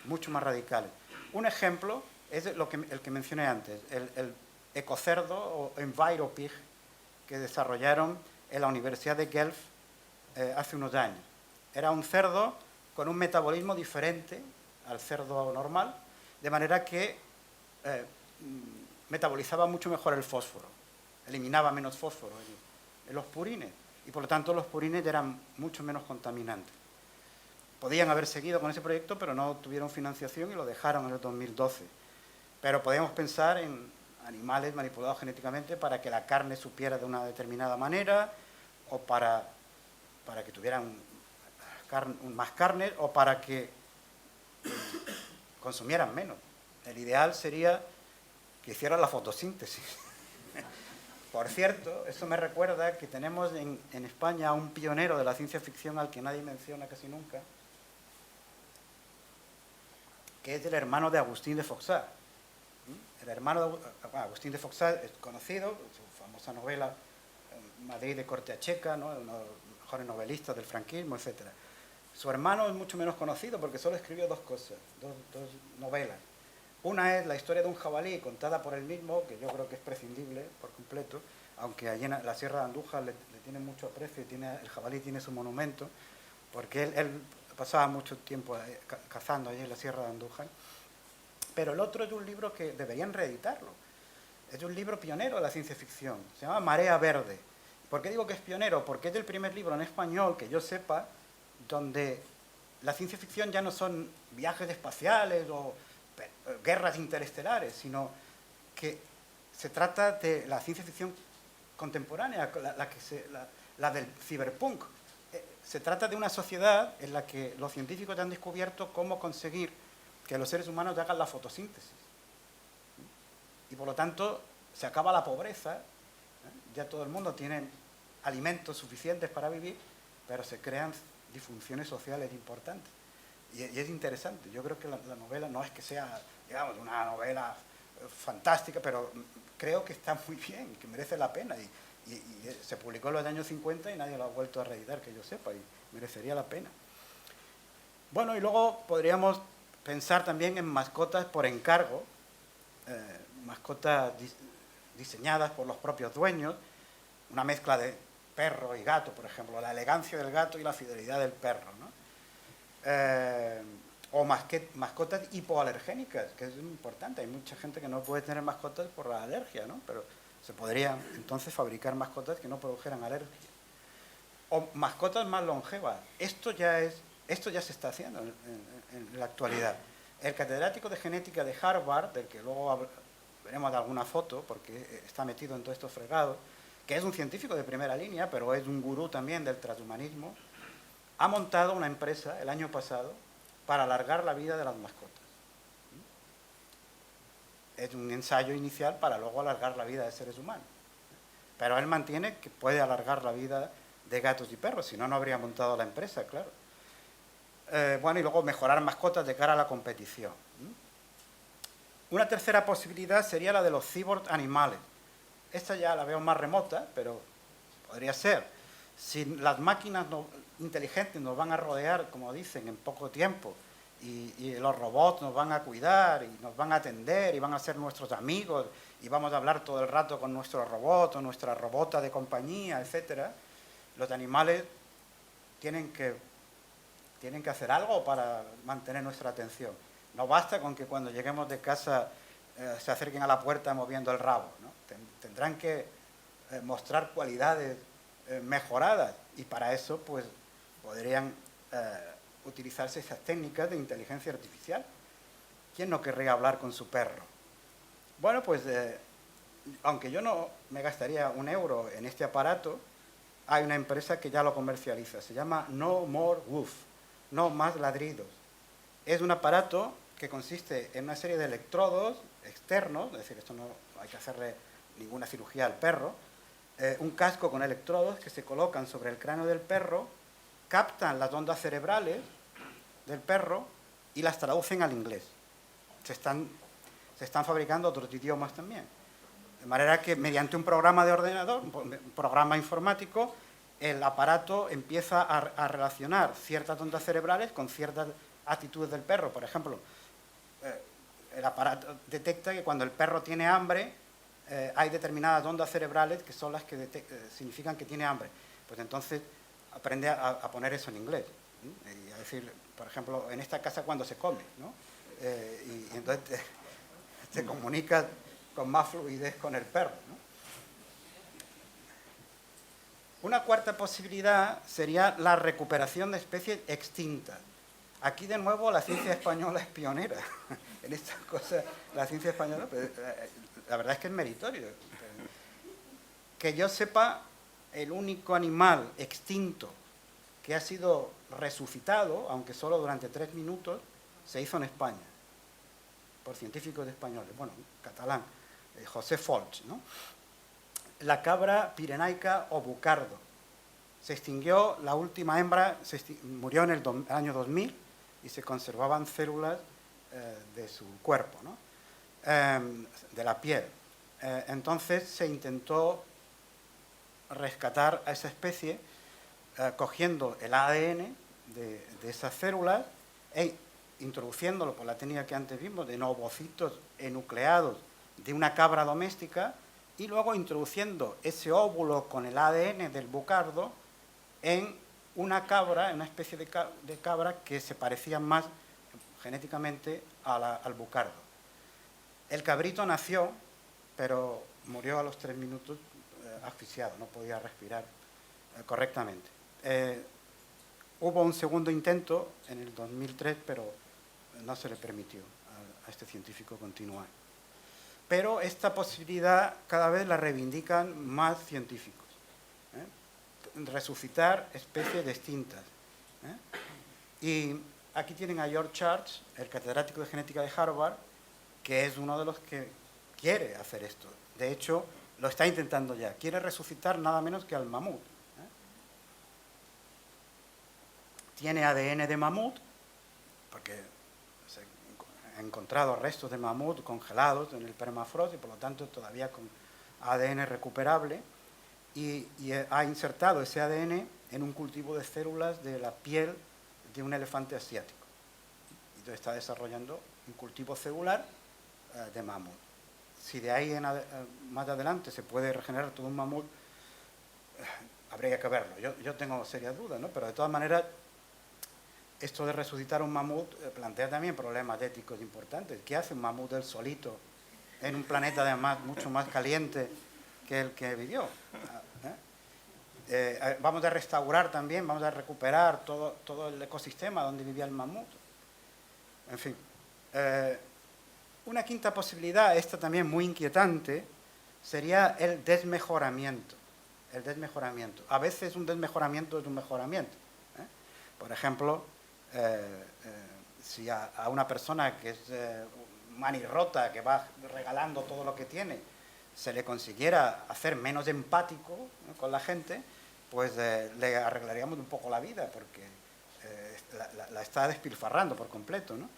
mucho más radicales. Un ejemplo es el que mencioné antes, el ecocerdo o EnviroPig que desarrollaron en la Universidad de Guelph hace unos años. Era un cerdo con un metabolismo diferente al cerdo normal, de manera que metabolizaba mucho mejor el fósforo, eliminaba menos fósforo en los purines, y por lo tanto los purines eran mucho menos contaminantes. Podían haber seguido con ese proyecto, pero no tuvieron financiación y lo dejaron en el 2012. Pero podemos pensar en animales manipulados genéticamente para que la carne supiera de una determinada manera, o para que tuvieran más carne, o para que consumieran menos. El ideal sería que hicieran la fotosíntesis. Por cierto, eso me recuerda que tenemos en España a un pionero de la ciencia ficción al que nadie menciona casi nunca, que es el hermano de Agustín de Foxá. El hermano de Agustín de Foxá es conocido, su famosa novela Madrid de corte a checa, ¿no? Uno de los mejores novelistas del franquismo, etc. Su hermano es mucho menos conocido porque solo escribió dos cosas, dos novelas. Una es la historia de un jabalí contada por él mismo, que yo creo que es prescindible por completo, aunque allí en la Sierra de Andújar le tiene mucho aprecio, el jabalí tiene su monumento, porque él pasaba mucho tiempo cazando allí en la Sierra de Andújar. Pero el otro es un libro que deberían reeditarlo. Es un libro pionero de la ciencia ficción, se llama Marea Verde. ¿Por qué digo que es pionero? Porque es el primer libro en español, que yo sepa, donde la ciencia ficción ya no son viajes espaciales o guerras interestelares, sino que se trata de la ciencia ficción contemporánea, la del ciberpunk. Se trata de una sociedad en la que los científicos han descubierto cómo conseguir que los seres humanos hagan la fotosíntesis. Y por lo tanto se acaba la pobreza, ya todo el mundo tiene alimentos suficientes para vivir, pero se crean disfunciones sociales importantes. Y es interesante. Yo creo que la novela no es que sea, digamos, una novela fantástica, pero creo que está muy bien, que merece la pena. Y se publicó en los años 50 y nadie lo ha vuelto a reeditar, que yo sepa, y merecería la pena. Bueno, y luego podríamos pensar también en mascotas por encargo, mascotas diseñadas por los propios dueños, una mezcla de perro y gato, por ejemplo, la elegancia del gato y la fidelidad del perro, ¿no? O mascotas hipoalergénicas, que es importante. Hay mucha gente que no puede tener mascotas por la alergia, ¿no? Pero se podría entonces fabricar mascotas que no produjeran alergia. O mascotas más longevas. Esto ya se está haciendo en la actualidad. El catedrático de genética de Harvard, del que luego veremos de alguna foto, porque está metido en todos estos fregados, que es un científico de primera línea, pero es un gurú también del transhumanismo, ha montado una empresa el año pasado para alargar la vida de las mascotas. Es un ensayo inicial para luego alargar la vida de seres humanos. Pero él mantiene que puede alargar la vida de gatos y perros, si no, no habría montado la empresa, claro. Bueno, y luego mejorar mascotas de cara a la competición. Una tercera posibilidad sería la de los cyborg animales. Esta ya la veo más remota, pero podría ser. Si las máquinas inteligentes nos van a rodear, como dicen, en poco tiempo, y los robots nos van a cuidar y nos van a atender y van a ser nuestros amigos y vamos a hablar todo el rato con nuestro robot o nuestra robota de compañía, etcétera, los animales tienen que hacer algo para mantener nuestra atención. No basta con que cuando lleguemos de casa se acerquen a la puerta moviendo el rabo, ¿no? Tendrán que mostrar cualidades mejoradas, y para eso pues podrían utilizarse esas técnicas de inteligencia artificial. ¿Quién no querría hablar con su perro? Bueno, pues aunque yo no me gastaría €1 en este aparato, hay una empresa que ya lo comercializa, se llama No More Woof, no más ladridos. Es un aparato que consiste en una serie de electrodos externos, es decir, esto no hay que hacerle ninguna cirugía al perro, un casco con electrodos que se colocan sobre el cráneo del perro, captan las ondas cerebrales del perro y las traducen al inglés. Se están fabricando otros idiomas también. De manera que mediante un programa de ordenador, un programa informático, el aparato empieza a relacionar ciertas ondas cerebrales con ciertas actitudes del perro. Por ejemplo, el aparato detecta que cuando el perro tiene hambre, hay determinadas ondas cerebrales que son las que significan que tiene hambre. Pues entonces aprende a poner eso en inglés, ¿no? Y a decir, por ejemplo, en esta casa cuando se come, ¿no? Y entonces te comunicas con más fluidez con el perro, ¿no? Una cuarta posibilidad sería la recuperación de especies extintas. Aquí de nuevo la ciencia española es pionera en estas cosas. La ciencia española, pues, la verdad es que es meritorio. Que yo sepa, el único animal extinto que ha sido resucitado, aunque solo durante 3 minutos, se hizo en España, por científicos españoles, bueno, catalán, José Folch, ¿no? La cabra pirenaica o bucardo. Se extinguió, la última hembra murió en el año 2000 y se conservaban células de su cuerpo, ¿no? De la piel. Entonces se intentó rescatar a esa especie cogiendo el ADN de esas células e introduciéndolo por la técnica que antes vimos de ovocitos enucleados de una cabra doméstica y luego introduciendo ese óvulo con el ADN del bucardo en una cabra, en una especie de cabra que se parecía más genéticamente al bucardo. El cabrito nació, pero murió a los 3 minutos asfixiado, no podía respirar correctamente. Hubo un segundo intento en el 2003, pero no se le permitió a este científico continuar. Pero esta posibilidad cada vez la reivindican más científicos. Resucitar especies distintas. Y aquí tienen a George Church, el catedrático de genética de Harvard, que es uno de los que quiere hacer esto. De hecho, lo está intentando ya. Quiere resucitar nada menos que al mamut. Tiene ADN de mamut, porque se han encontrado restos de mamut congelados en el permafrost y por lo tanto todavía con ADN recuperable, y ha insertado ese ADN en un cultivo de células de la piel de un elefante asiático. Y entonces está desarrollando un cultivo celular de mamut. Si de ahí más adelante se puede regenerar todo un mamut, habría que verlo. Yo tengo serias dudas, ¿no? Pero de todas maneras, esto de resucitar un mamut plantea también problemas éticos importantes. ¿Qué hace un mamut él solito en un planeta además mucho más caliente que el que vivió? Vamos a restaurar también, vamos a recuperar todo el ecosistema donde vivía el mamut. En fin. Una quinta posibilidad, esta también muy inquietante, sería el desmejoramiento. El desmejoramiento. A veces un desmejoramiento es un mejoramiento. Por ejemplo, si a una persona que es manirrota, que va regalando todo lo que tiene, se le consiguiera hacer menos empático, ¿no?, con la gente, pues le arreglaríamos un poco la vida, porque la está despilfarrando por completo, ¿no?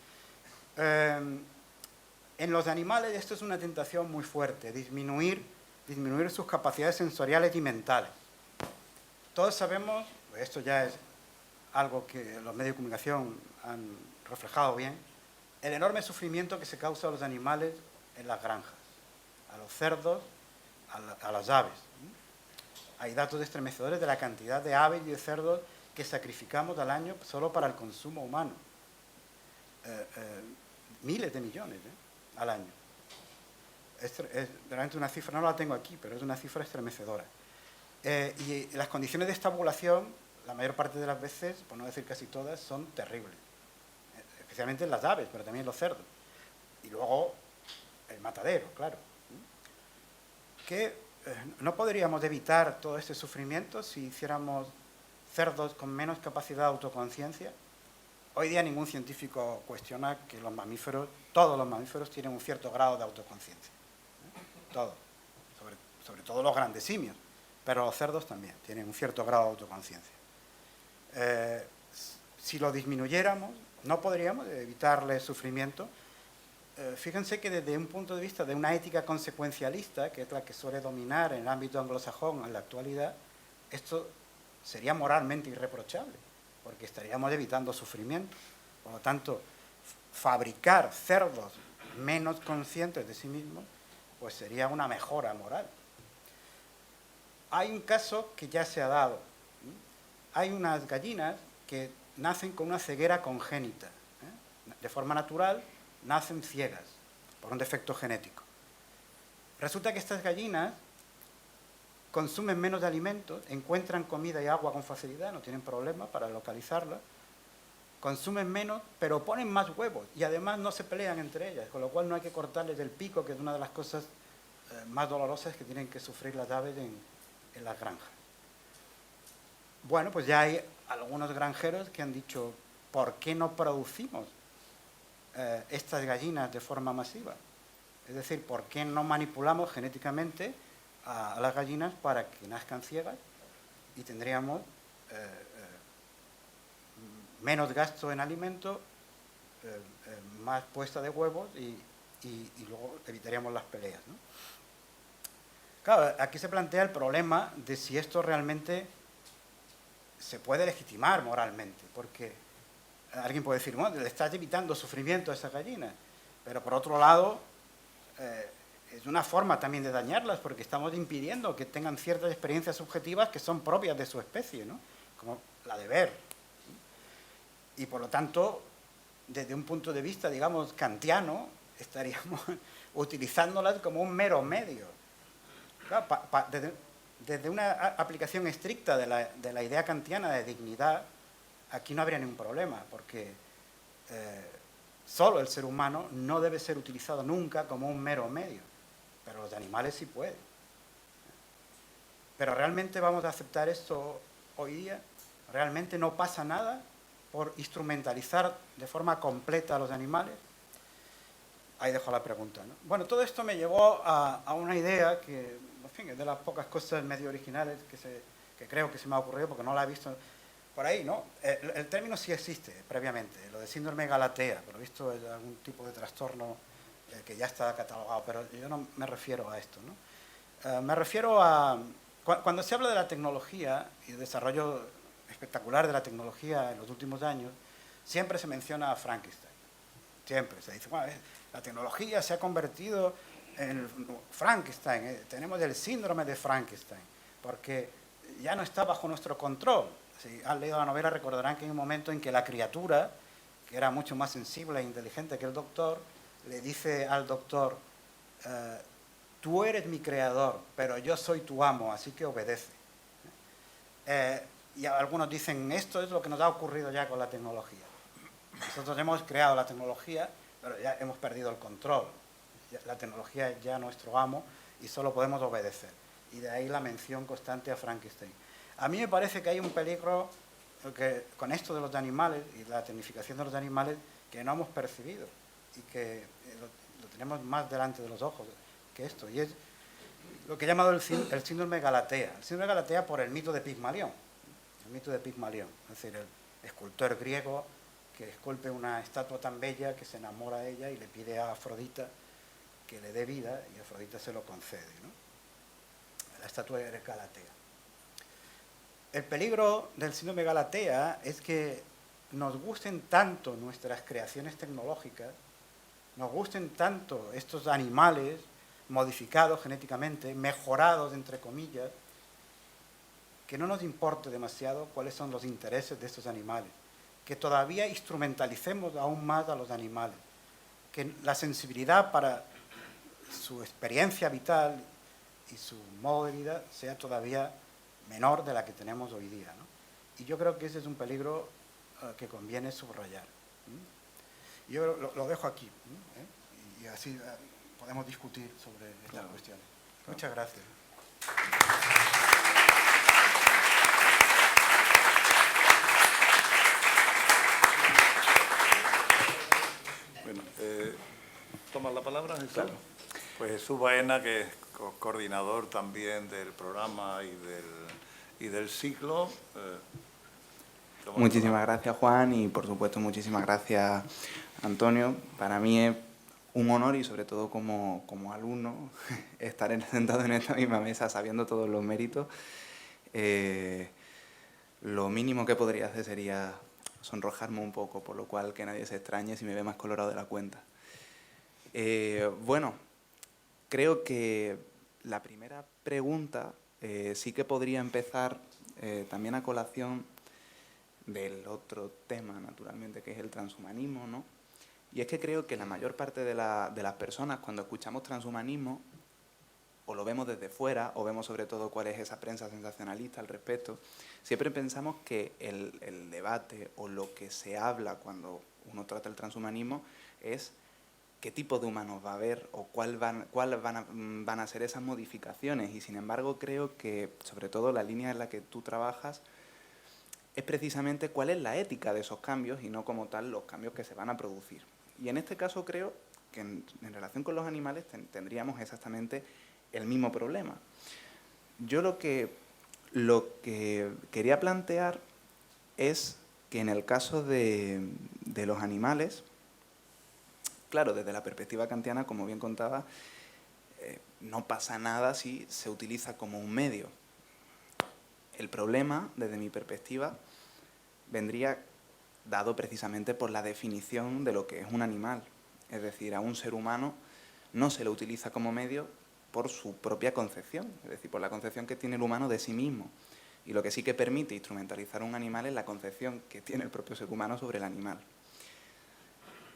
En los animales esto es una tentación muy fuerte, disminuir sus capacidades sensoriales y mentales. Todos sabemos, esto ya es algo que los medios de comunicación han reflejado bien, el enorme sufrimiento que se causa a los animales en las granjas, a los cerdos, a las aves. Hay datos estremecedores de la cantidad de aves y de cerdos que sacrificamos al año solo para el consumo humano. Miles de millones al año. Es realmente una cifra, no la tengo aquí, pero es una cifra estremecedora. Y las condiciones de esta población, la mayor parte de las veces, por no decir casi todas, son terribles. Especialmente las aves, pero también los cerdos. Y luego el matadero, claro. ¿No podríamos evitar todo este sufrimiento si hiciéramos cerdos con menos capacidad de autoconciencia? Hoy día ningún científico cuestiona que los mamíferos, todos los mamíferos tienen un cierto grado de autoconciencia. Todos. Sobre todo los grandes simios. Pero los cerdos también tienen un cierto grado de autoconciencia. Si lo disminuyéramos, no podríamos evitarle sufrimiento. Fíjense que desde un punto de vista de una ética consecuencialista, que es la que suele dominar en el ámbito anglosajón en la actualidad, esto sería moralmente irreprochable, porque estaríamos evitando sufrimiento. Por lo tanto, fabricar cerdos menos conscientes de sí mismos, pues sería una mejora moral. Hay un caso que ya se ha dado. Hay unas gallinas que nacen con una ceguera congénita. De forma natural, nacen ciegas por un defecto genético. Resulta que estas gallinas consumen menos alimentos, encuentran comida y agua con facilidad, no tienen problema para localizarla, consumen menos, pero ponen más huevos y además no se pelean entre ellas, con lo cual no hay que cortarles el pico, que es una de las cosas más dolorosas que tienen que sufrir las aves en las granjas. Bueno, pues ya hay algunos granjeros que han dicho, ¿por qué no producimos estas gallinas de forma masiva? Es decir, ¿por qué no manipulamos genéticamente a las gallinas para que nazcan ciegas y tendríamos menos gasto en alimento, más puesta de huevos y luego evitaríamos las peleas, ¿no? Claro, aquí se plantea el problema de si esto realmente se puede legitimar moralmente, porque alguien puede decir, bueno, le estás evitando sufrimiento a esas gallinas, pero por otro lado es una forma también de dañarlas, porque estamos impidiendo que tengan ciertas experiencias subjetivas que son propias de su especie, ¿no? Como la de ver. Y por lo tanto, desde un punto de vista, digamos, kantiano, estaríamos utilizándolas como un mero medio. Claro, desde una aplicación estricta de la idea kantiana de dignidad, aquí no habría ningún problema, porque solo el ser humano no debe ser utilizado nunca como un mero medio, pero los animales sí pueden. ¿Pero realmente vamos a aceptar esto hoy día? ¿Realmente no pasa nada por instrumentalizar de forma completa a los animales? Ahí dejo la pregunta, ¿no? Bueno, todo esto me llevó a una idea que, en fin, es de las pocas cosas medio originales que creo que se me ha ocurrido, porque no la he visto por ahí, ¿no? El término sí existe previamente, lo de síndrome de Galatea, por lo visto es algún tipo de trastorno que ya está catalogado, pero yo no me refiero a esto, ¿no? Me refiero a... Cuando se habla de la tecnología y el desarrollo espectacular de la tecnología en los últimos años, siempre se menciona a Frankenstein. Siempre se dice, bueno, la tecnología se ha convertido en Frankenstein, tenemos el síndrome de Frankenstein, porque ya no está bajo nuestro control. Si han leído la novela recordarán que hay un momento en que la criatura, que era mucho más sensible e inteligente que el doctor, le dice al doctor, tú eres mi creador, pero yo soy tu amo, así que obedece. Y algunos dicen, esto es lo que nos ha ocurrido ya con la tecnología. Nosotros hemos creado la tecnología, pero ya hemos perdido el control. La tecnología es ya nuestro amo y solo podemos obedecer. Y de ahí la mención constante a Frankenstein. A mí me parece que hay un peligro con esto de los animales y la tecnificación de los animales que no hemos percibido y que lo tenemos más delante de los ojos que esto. Y es lo que he llamado el síndrome de Galatea. El síndrome de Galatea por el mito de Pigmalión. El mito de Pigmalión, es decir, el escultor griego que esculpe una estatua tan bella que se enamora de ella y le pide a Afrodita que le dé vida y Afrodita se lo concede, ¿no? La estatua de Galatea. El peligro del síndrome de Galatea es que nos gusten tanto nuestras creaciones tecnológicas, nos gusten tanto estos animales modificados genéticamente, mejorados entre comillas, que no nos importe demasiado cuáles son los intereses de estos animales, que todavía instrumentalicemos aún más a los animales, que la sensibilidad para su experiencia vital y su modo de vida sea todavía menor de la que tenemos hoy día, ¿no? Y yo creo que ese es un peligro que conviene subrayar. Yo lo dejo aquí, y así podemos discutir sobre estas cuestiones. Muchas gracias. Bueno, ¿tomas la palabra, Jesús? Claro. Pues Jesús Baena, que es coordinador también del programa y del ciclo. Muchísimas gracias, Juan, y por supuesto muchísimas gracias, Antonio. Para mí es un honor y sobre todo como alumno estar sentado en esta misma mesa sabiendo todos los méritos. Lo mínimo que podría hacer sería sonrojarme un poco, por lo cual que nadie se extrañe si me ve más colorado de la cuenta. Bueno, creo que la primera pregunta sí que podría empezar también a colación del otro tema, naturalmente, que es el transhumanismo, ¿no? Y es que creo que la mayor parte de las personas, cuando escuchamos transhumanismo, o lo vemos desde fuera, o vemos sobre todo cuál es esa prensa sensacionalista al respecto, siempre pensamos que el debate o lo que se habla cuando uno trata el transhumanismo es qué tipo de humanos va a haber o cuáles van a ser esas modificaciones. Y sin embargo creo que, sobre todo la línea en la que tú trabajas, es precisamente cuál es la ética de esos cambios y no como tal los cambios que se van a producir. Y en este caso creo que en relación con los animales tendríamos exactamente el mismo problema. Yo lo que quería plantear es que en el caso de los animales, claro, desde la perspectiva kantiana, como bien contaba, no pasa nada si se utiliza como un medio. El problema, desde mi perspectiva, vendría dado precisamente por la definición de lo que es un animal. Es decir, a un ser humano no se le utiliza como medio por su propia concepción, es decir, por la concepción que tiene el humano de sí mismo. Y lo que sí que permite instrumentalizar a un animal es la concepción que tiene el propio ser humano sobre el animal.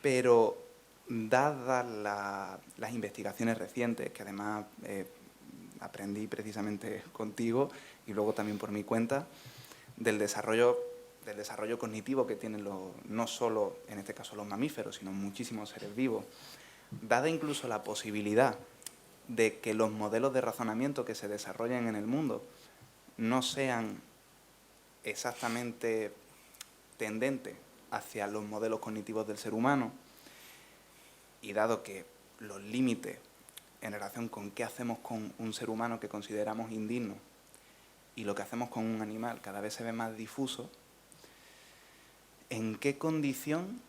Pero, dadas las investigaciones recientes, que además aprendí precisamente contigo y luego también por mi cuenta, del desarrollo del desarrollo cognitivo que tienen no solo, en este caso, los mamíferos, sino muchísimos seres vivos, dada incluso la posibilidad de que los modelos de razonamiento que se desarrollen en el mundo no sean exactamente tendentes hacia los modelos cognitivos del ser humano, y dado que los límites en relación con qué hacemos con un ser humano que consideramos indigno y lo que hacemos con un animal cada vez se ve más difuso, ¿en qué condición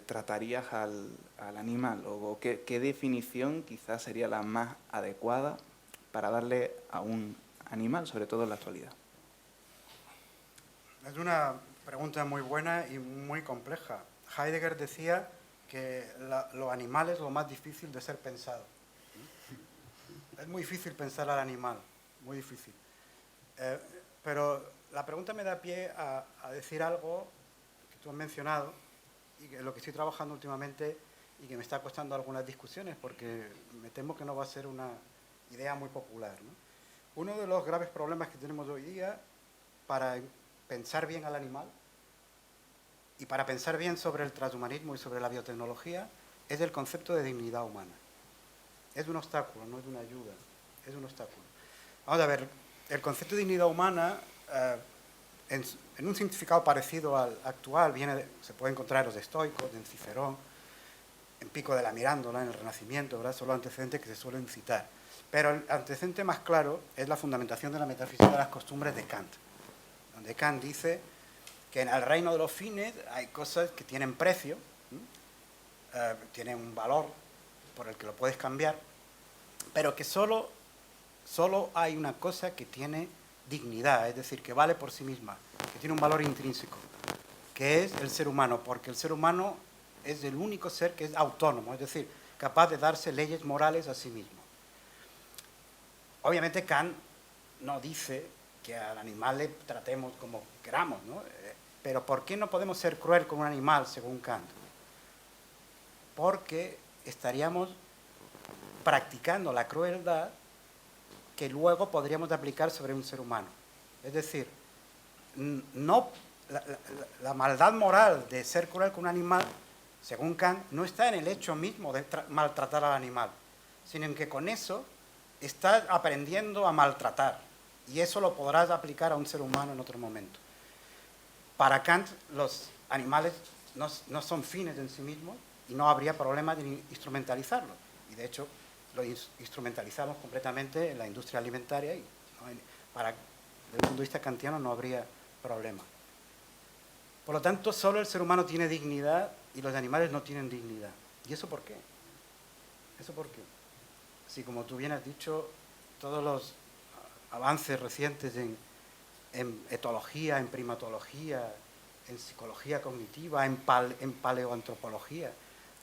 tratarías al animal? ¿O qué definición quizás sería la más adecuada para darle a un animal, sobre todo en la actualidad? Es una pregunta muy buena y muy compleja. Heidegger decía que los animales es lo más difícil de ser pensado. Es muy difícil pensar al animal, muy difícil. Pero la pregunta me da pie a decir algo que tú has mencionado y que lo que estoy trabajando últimamente y que me está costando algunas discusiones porque me temo que no va a ser una idea muy popular, ¿no? Uno de los graves problemas que tenemos hoy día para pensar bien al animal y para pensar bien sobre el transhumanismo y sobre la biotecnología es el concepto de dignidad humana. Es un obstáculo, no es una ayuda, es un obstáculo. Vamos a ver, el concepto de dignidad humana, en un significado parecido al actual, se puede encontrar en los estoicos, en Cicerón, en Pico de la Mirándola, en el Renacimiento, ¿verdad? Son los antecedentes que se suelen citar. Pero el antecedente más claro es la fundamentación de la metafísica de las costumbres de Kant, donde Kant dice que en el reino de los fines hay cosas que tienen precio, tienen un valor por el que lo puedes cambiar, pero que solo hay una cosa que tiene dignidad, es decir, que vale por sí misma, que tiene un valor intrínseco, que es el ser humano, porque el ser humano es el único ser que es autónomo, es decir, capaz de darse leyes morales a sí mismo. Obviamente Kant no dice que al animal le tratemos como queramos, ¿no? Pero ¿por qué no podemos ser cruel con un animal, según Kant? Porque estaríamos practicando la crueldad que luego podríamos aplicar sobre un ser humano. Es decir, la maldad moral de ser cruel con un animal, según Kant, no está en el hecho mismo de maltratar al animal, sino en que con eso estás aprendiendo a maltratar, y eso lo podrás aplicar a un ser humano en otro momento. Para Kant, los animales no son fines en sí mismos y no habría problema de instrumentalizarlos. Y de hecho, lo instrumentalizamos completamente en la industria alimentaria y desde el punto de vista kantiano no habría problema. Por lo tanto, solo el ser humano tiene dignidad y los animales no tienen dignidad. ¿Y eso por qué? ¿Eso por qué? Si, como tú bien has dicho, todos los avances recientes en etología, en primatología, en psicología cognitiva, en paleoantropología,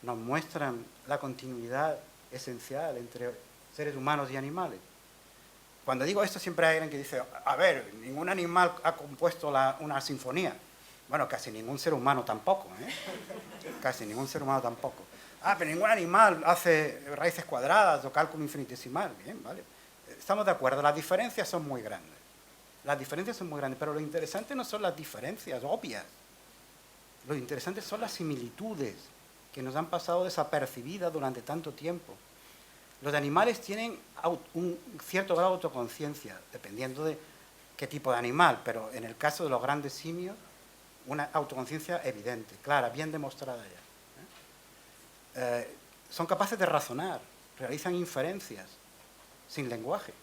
nos muestran la continuidad esencial entre seres humanos y animales. Cuando digo esto siempre hay alguien que dice, a ver, ningún animal ha compuesto una sinfonía. Bueno, casi ningún ser humano tampoco, ¿eh? Casi ningún ser humano tampoco. Pero ningún animal hace raíces cuadradas o cálculo infinitesimal. Bien, vale. Estamos de acuerdo, las diferencias son muy grandes. Las diferencias son muy grandes, pero lo interesante no son las diferencias obvias. Lo interesante son las similitudes que nos han pasado desapercibidas durante tanto tiempo. Los animales tienen un cierto grado de autoconciencia, dependiendo de qué tipo de animal, pero en el caso de los grandes simios, una autoconciencia evidente, clara, bien demostrada ya. Son capaces de razonar, realizan inferencias sin lenguaje,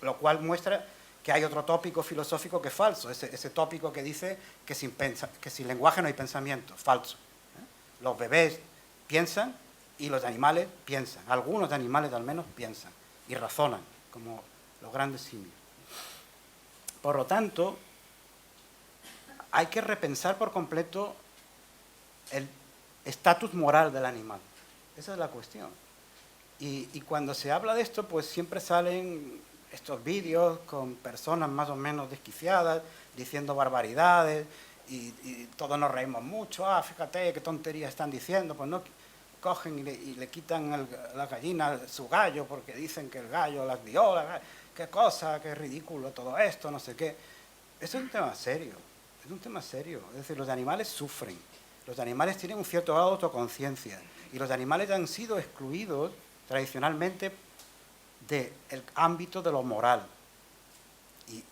lo cual muestra que hay otro tópico filosófico que es falso, ese tópico que dice que sin lenguaje no hay pensamiento, falso. Los bebés piensan y los animales piensan, algunos animales al menos piensan y razonan, como los grandes simios. Por lo tanto, hay que repensar por completo el estatus moral del animal. Esa es la cuestión. Y cuando se habla de esto, pues siempre salen estos vídeos con personas más o menos desquiciadas, diciendo barbaridades, y todos nos reímos mucho. Fíjate qué tonterías están diciendo, pues no cogen y le quitan a la gallina su gallo porque dicen que el gallo las viola, qué cosa, qué ridículo todo esto, no sé qué. Eso es un tema serio, es un tema serio. Es decir, los animales sufren, los animales tienen un cierto grado de autoconciencia y los animales han sido excluidos tradicionalmente del ámbito de lo moral. Y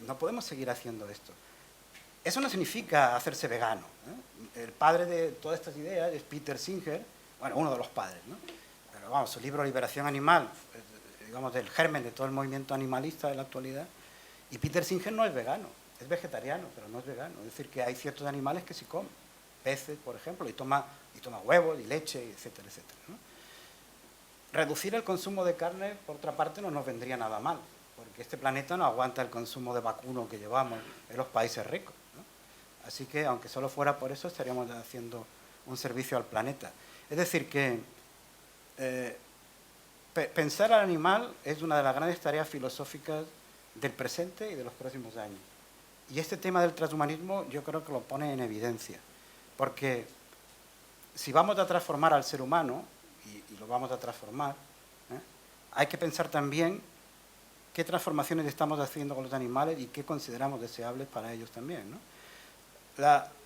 no podemos seguir haciendo esto. Eso no significa hacerse vegano, ¿eh? El padre de todas estas ideas es Peter Singer, bueno, uno de los padres, ¿no? Pero vamos, su libro Liberación Animal, digamos, del germen de todo el movimiento animalista de la actualidad. Y Peter Singer no es vegano, es vegetariano, pero no es vegano. Es decir, que hay ciertos animales que sí comen, peces, por ejemplo, y toma huevos y leche, etcétera, etcétera, ¿no? Reducir el consumo de carne, por otra parte, no nos vendría nada mal, porque este planeta no aguanta el consumo de vacuno que llevamos en los países ricos, ¿no? Así que, aunque solo fuera por eso, estaríamos haciendo un servicio al planeta. Es decir, que pensar al animal es una de las grandes tareas filosóficas del presente y de los próximos años. Y este tema del transhumanismo yo creo que lo pone en evidencia, porque si vamos a transformar al ser humano, y lo vamos a transformar, hay que pensar también qué transformaciones estamos haciendo con los animales y qué consideramos deseables para ellos también, ¿no?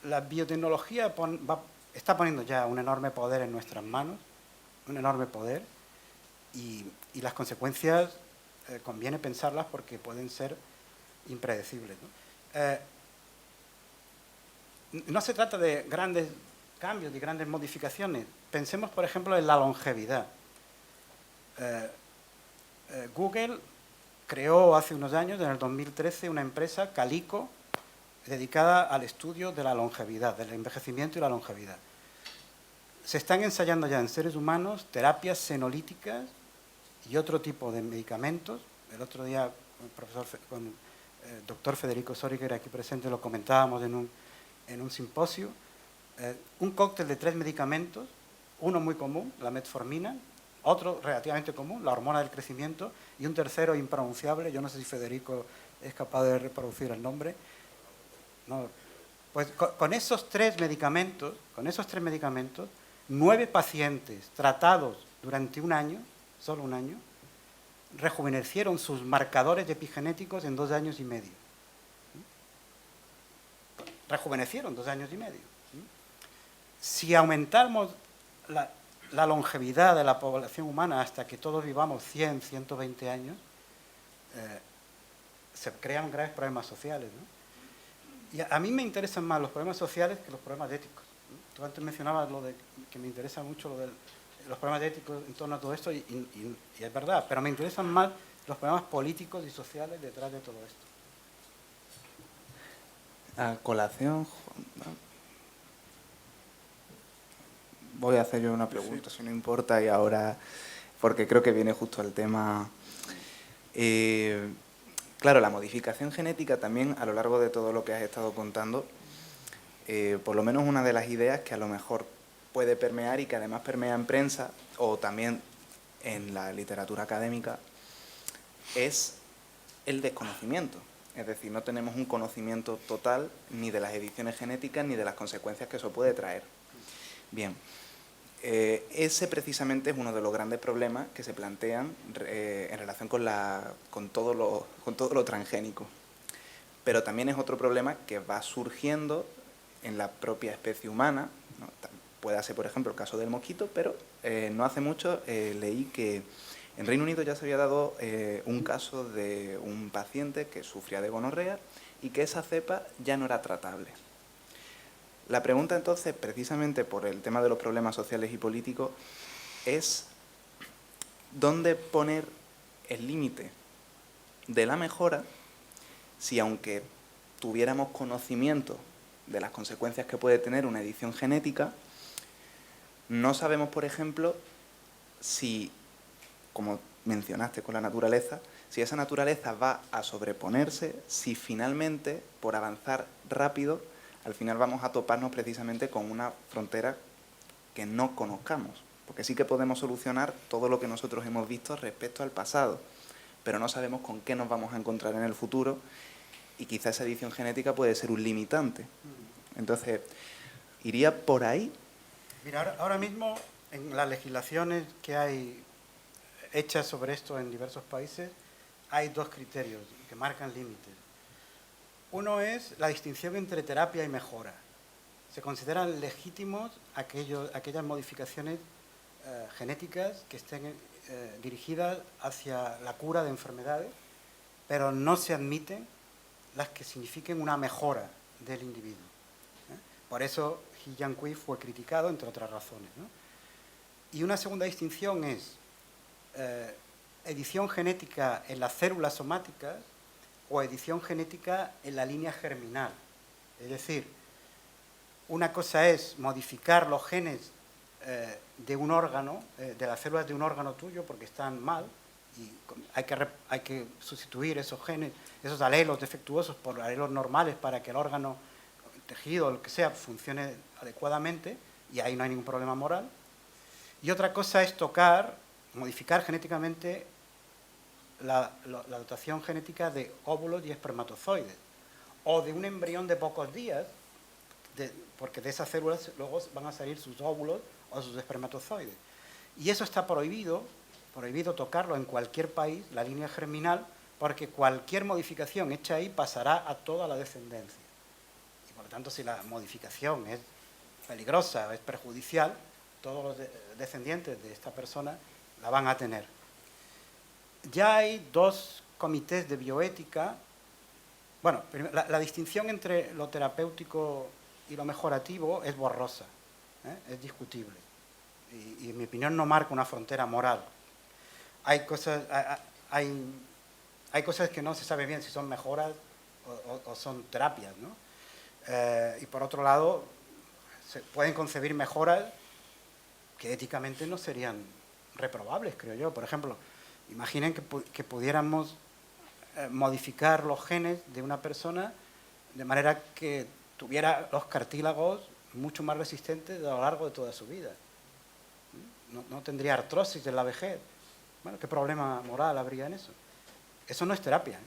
La biotecnología está poniendo ya un enorme poder en nuestras manos, un enorme poder, y las consecuencias conviene pensarlas porque pueden ser impredecibles, ¿no? No se trata de grandes cambios, de grandes modificaciones. Pensemos, por ejemplo, en la longevidad. Google creó hace unos años, en el 2013, una empresa, Calico, dedicada al estudio de la longevidad, del envejecimiento y la longevidad. Se están ensayando ya en seres humanos terapias senolíticas y otro tipo de medicamentos. El otro día con el doctor Federico Soriger, aquí presente, lo comentábamos en un simposio. Un cóctel de 3 medicamentos, uno muy común, la metformina, otro relativamente común, la hormona del crecimiento, y un tercero impronunciable, yo no sé si Federico es capaz de reproducir el nombre. No. Pues con esos 3 medicamentos, 9 pacientes tratados durante un año, solo un año, rejuvenecieron sus marcadores epigenéticos en 2 años y medio. Rejuvenecieron 2 años y medio. Si aumentamos la longevidad de la población humana hasta que todos vivamos 100, 120 años, se crean graves problemas sociales, ¿no? Y a mí me interesan más los problemas sociales que los problemas éticos, ¿no? Tú antes mencionabas que me interesa mucho los problemas éticos en torno a todo esto, y es verdad, pero me interesan más los problemas políticos y sociales detrás de todo esto. A colación, voy a hacer yo una pregunta, si no importa, y ahora, porque creo que viene justo al tema. Claro, la modificación genética también, a lo largo de todo lo que has estado contando, por lo menos una de las ideas que a lo mejor puede permear y que además permea en prensa o también en la literatura académica, es el desconocimiento. Es decir, no tenemos un conocimiento total ni de las ediciones genéticas ni de las consecuencias que eso puede traer. Bien, ese precisamente es uno de los grandes problemas que se plantean en relación con todo lo transgénico. Pero también es otro problema que va surgiendo en la propia especie humana, ¿no? Puede ser, por ejemplo, el caso del mosquito, pero no hace mucho leí que en Reino Unido ya se había dado un caso de un paciente que sufría de gonorrea y que esa cepa ya no era tratable. La pregunta entonces, precisamente por el tema de los problemas sociales y políticos, es dónde poner el límite de la mejora si, aunque tuviéramos conocimiento de las consecuencias que puede tener una edición genética, no sabemos, por ejemplo, si, como mencionaste con la naturaleza, si esa naturaleza va a sobreponerse, si finalmente, por avanzar rápido, al final vamos a toparnos precisamente con una frontera que no conozcamos. Porque sí que podemos solucionar todo lo que nosotros hemos visto respecto al pasado, pero no sabemos con qué nos vamos a encontrar en el futuro y quizá esa edición genética puede ser un limitante. Entonces, ¿iría por ahí? Mira, ahora mismo en las legislaciones que hay hechas sobre esto en diversos países hay 2 criterios que marcan límites. Uno es la distinción entre terapia y mejora. Se consideran legítimos aquellas modificaciones genéticas que estén dirigidas hacia la cura de enfermedades, pero no se admiten las que signifiquen una mejora del individuo. Por eso He Jiankui fue criticado, entre otras razones, ¿no? Y una segunda distinción es edición genética en las células somáticas o edición genética en la línea germinal. Es decir, una cosa es modificar los genes de un órgano, de las células de un órgano tuyo porque están mal, y hay que sustituir esos genes, esos alelos defectuosos por alelos normales para que el órgano, el tejido, lo que sea, funcione adecuadamente, y ahí no hay ningún problema moral. Y otra cosa es modificar genéticamente la dotación genética de óvulos y espermatozoides, o de un embrión de pocos días, porque de esas células luego van a salir sus óvulos o sus espermatozoides. Y eso está prohibido tocarlo en cualquier país, la línea germinal, porque cualquier modificación hecha ahí pasará a toda la descendencia. Y por lo tanto, si la modificación es peligrosa o es perjudicial, todos los descendientes de esta persona la van a tener. Ya hay dos comités de bioética. Bueno, la distinción entre lo terapéutico y lo mejorativo es borrosa, es discutible. Y en mi opinión no marca una frontera moral. Hay cosas que no se sabe bien si son mejoras o son terapias, ¿no? Y por otro lado, se pueden concebir mejoras que éticamente no serían reprobables, creo yo. Por ejemplo, imaginen que pudiéramos modificar los genes de una persona de manera que tuviera los cartílagos mucho más resistentes a lo largo de toda su vida. No tendría artrosis en la vejez. Bueno, ¿qué problema moral habría en eso? Eso no es terapia,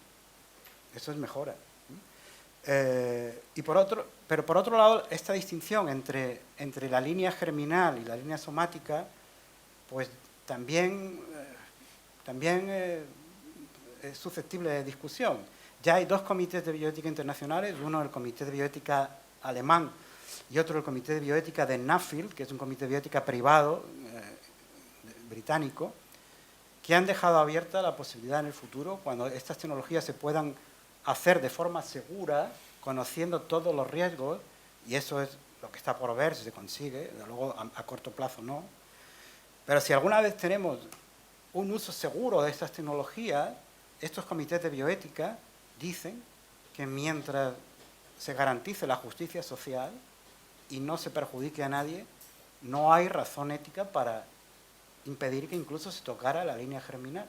eso es mejora. Pero por otro lado, esta distinción entre la línea germinal y la línea somática, pues también es susceptible de discusión. Ya hay dos comités de bioética internacionales, uno el Comité de Bioética alemán y otro el Comité de Bioética de Nuffield, que es un comité de bioética privado británico, que han dejado abierta la posibilidad en el futuro, cuando estas tecnologías se puedan hacer de forma segura, conociendo todos los riesgos, y eso es lo que está por ver si se consigue, luego a corto plazo no. Pero si alguna vez tenemos un uso seguro de estas tecnologías, estos comités de bioética dicen que mientras se garantice la justicia social y no se perjudique a nadie, no hay razón ética para impedir que incluso se tocara la línea germinal.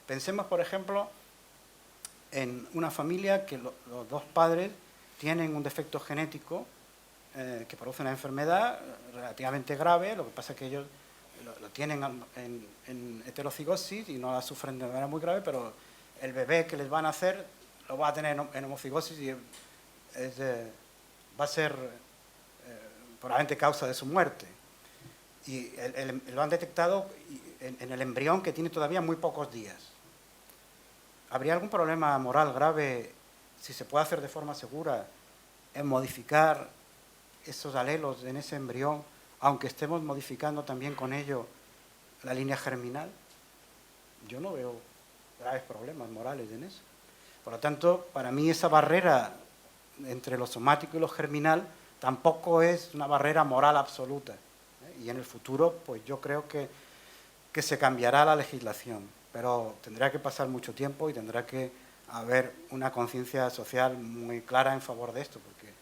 Pensemos, por ejemplo, en una familia que los dos padres tienen un defecto genético que produce una enfermedad relativamente grave, lo que pasa es que ellos lo tienen en heterocigosis y no la sufren de manera muy grave, pero el bebé que les van a hacer lo va a tener en homocigosis y va a ser probablemente causa de su muerte. Y lo han detectado en el embrión, que tiene todavía muy pocos días. ¿Habría algún problema moral grave si se puede hacer de forma segura en modificar esos alelos en ese embrión, aunque estemos modificando también con ello la línea germinal? Yo no veo graves problemas morales en eso. Por lo tanto, para mí esa barrera entre lo somático y lo germinal tampoco es una barrera moral absoluta. Y en el futuro, pues yo creo que se cambiará la legislación, pero tendrá que pasar mucho tiempo y tendrá que haber una conciencia social muy clara en favor de esto, porque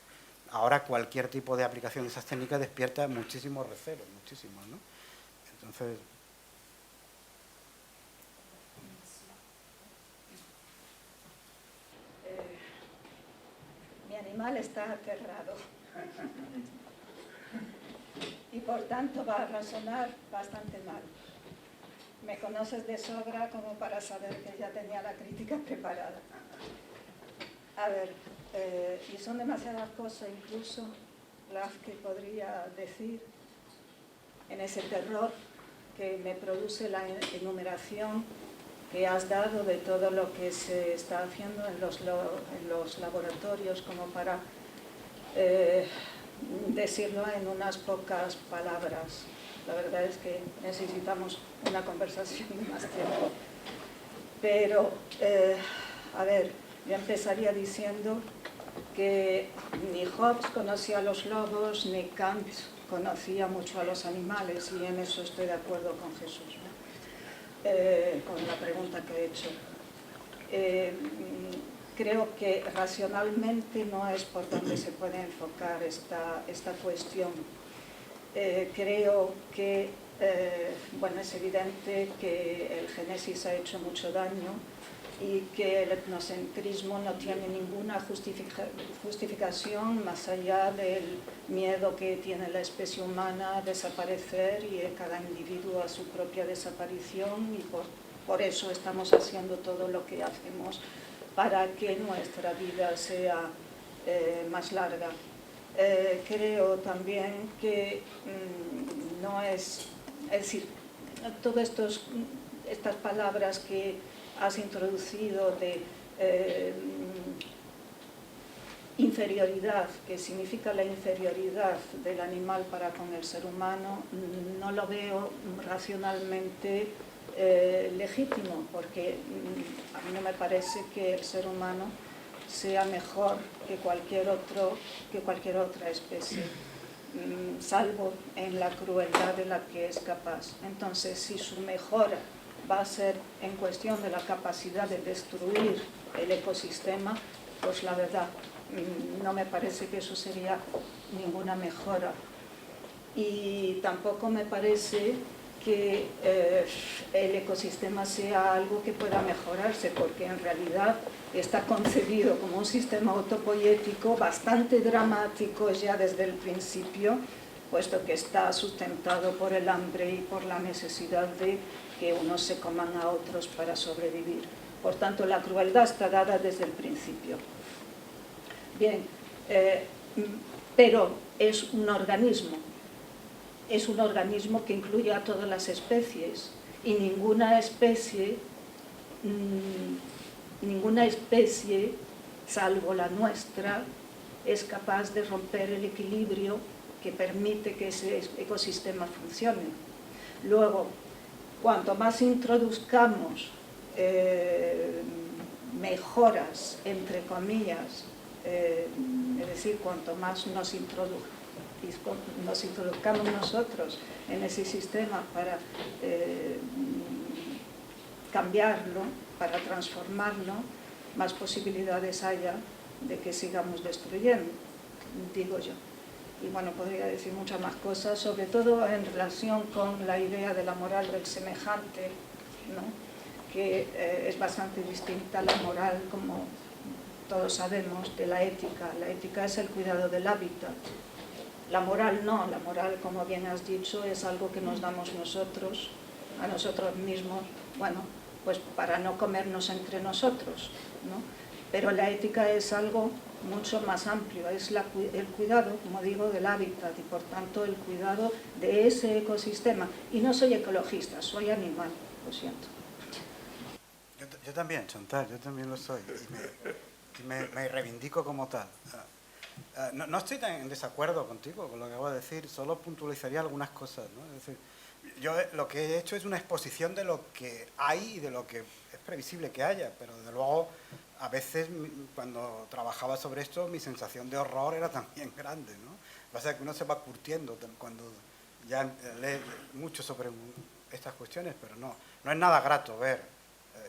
ahora cualquier tipo de aplicación de esas técnicas despierta muchísimos recelos, muchísimos, ¿no? Entonces... Mi animal está aterrado y por tanto va a razonar bastante mal. Me conoces de sobra como para saber que ya tenía la crítica preparada. A ver, y son demasiadas cosas incluso las que podría decir en ese terror que me produce la enumeración que has dado de todo lo que se está haciendo en los laboratorios, como para decirlo en unas pocas palabras. La verdad es que necesitamos una conversación de más tiempo. Pero, a ver, yo empezaría diciendo que ni Hobbes conocía a los lobos, ni Kant conocía mucho a los animales, y en eso estoy de acuerdo con Jesús, ¿no? Con la pregunta que he hecho. Creo que racionalmente no es por donde se puede enfocar esta cuestión. Creo que, bueno, es evidente que el Génesis ha hecho mucho daño y que el etnocentrismo no tiene ninguna justificación más allá del miedo que tiene la especie humana a desaparecer y cada individuo a su propia desaparición, y por eso estamos haciendo todo lo que hacemos para que nuestra vida sea más larga. Creo también que no es decir, todas estas palabras que has introducido de inferioridad, que significa la inferioridad del animal para con el ser humano, no lo veo racionalmente legítimo, porque a mí no me parece que el ser humano sea mejor que cualquier otra especie, salvo en la crueldad de la que es capaz. Entonces, si su mejora va a ser en cuestión de la capacidad de destruir el ecosistema, pues la verdad, no me parece que eso sería ninguna mejora. Y tampoco me parece que el ecosistema sea algo que pueda mejorarse, porque en realidad está concebido como un sistema autopoético bastante dramático ya desde el principio, puesto que está sustentado por el hambre y por la necesidad de que unos se coman a otros para sobrevivir. Por tanto, la crueldad está dada desde el principio. Bien, pero es un organismo que incluye a todas las especies, y ninguna especie, salvo la nuestra, es capaz de romper el equilibrio que permite que ese ecosistema funcione. Luego, cuanto más introduzcamos mejoras, entre comillas, es decir, cuanto más nos introduzcamos nosotros en ese sistema para cambiarlo, para transformarlo, más posibilidades haya de que sigamos destruyendo, digo yo. Y bueno, podría decir muchas más cosas, sobre todo en relación con la idea de la moral del semejante, ¿no? Que es bastante distinta a la moral, como todos sabemos, de la ética. La ética es el cuidado del hábitat. La moral no, la moral, como bien has dicho, es algo que nos damos nosotros, a nosotros mismos, bueno, pues para no comernos entre nosotros, ¿no? Pero la ética es algo mucho más amplio, es el cuidado, como digo, del hábitat y por tanto el cuidado de ese ecosistema. Y no soy ecologista, soy animal, lo siento. Yo también, Chantal, yo también lo soy y me reivindico como tal. No estoy tan en desacuerdo contigo con lo que acabo de decir, solo puntualizaría algunas cosas, ¿no? Es decir, yo lo que he hecho es una exposición de lo que hay y de lo que es previsible que haya, pero desde luego a veces cuando trabajaba sobre esto mi sensación de horror era también grande, ¿no? Lo que pasa es que uno se va curtiendo cuando ya lee mucho sobre estas cuestiones, pero no es nada grato ver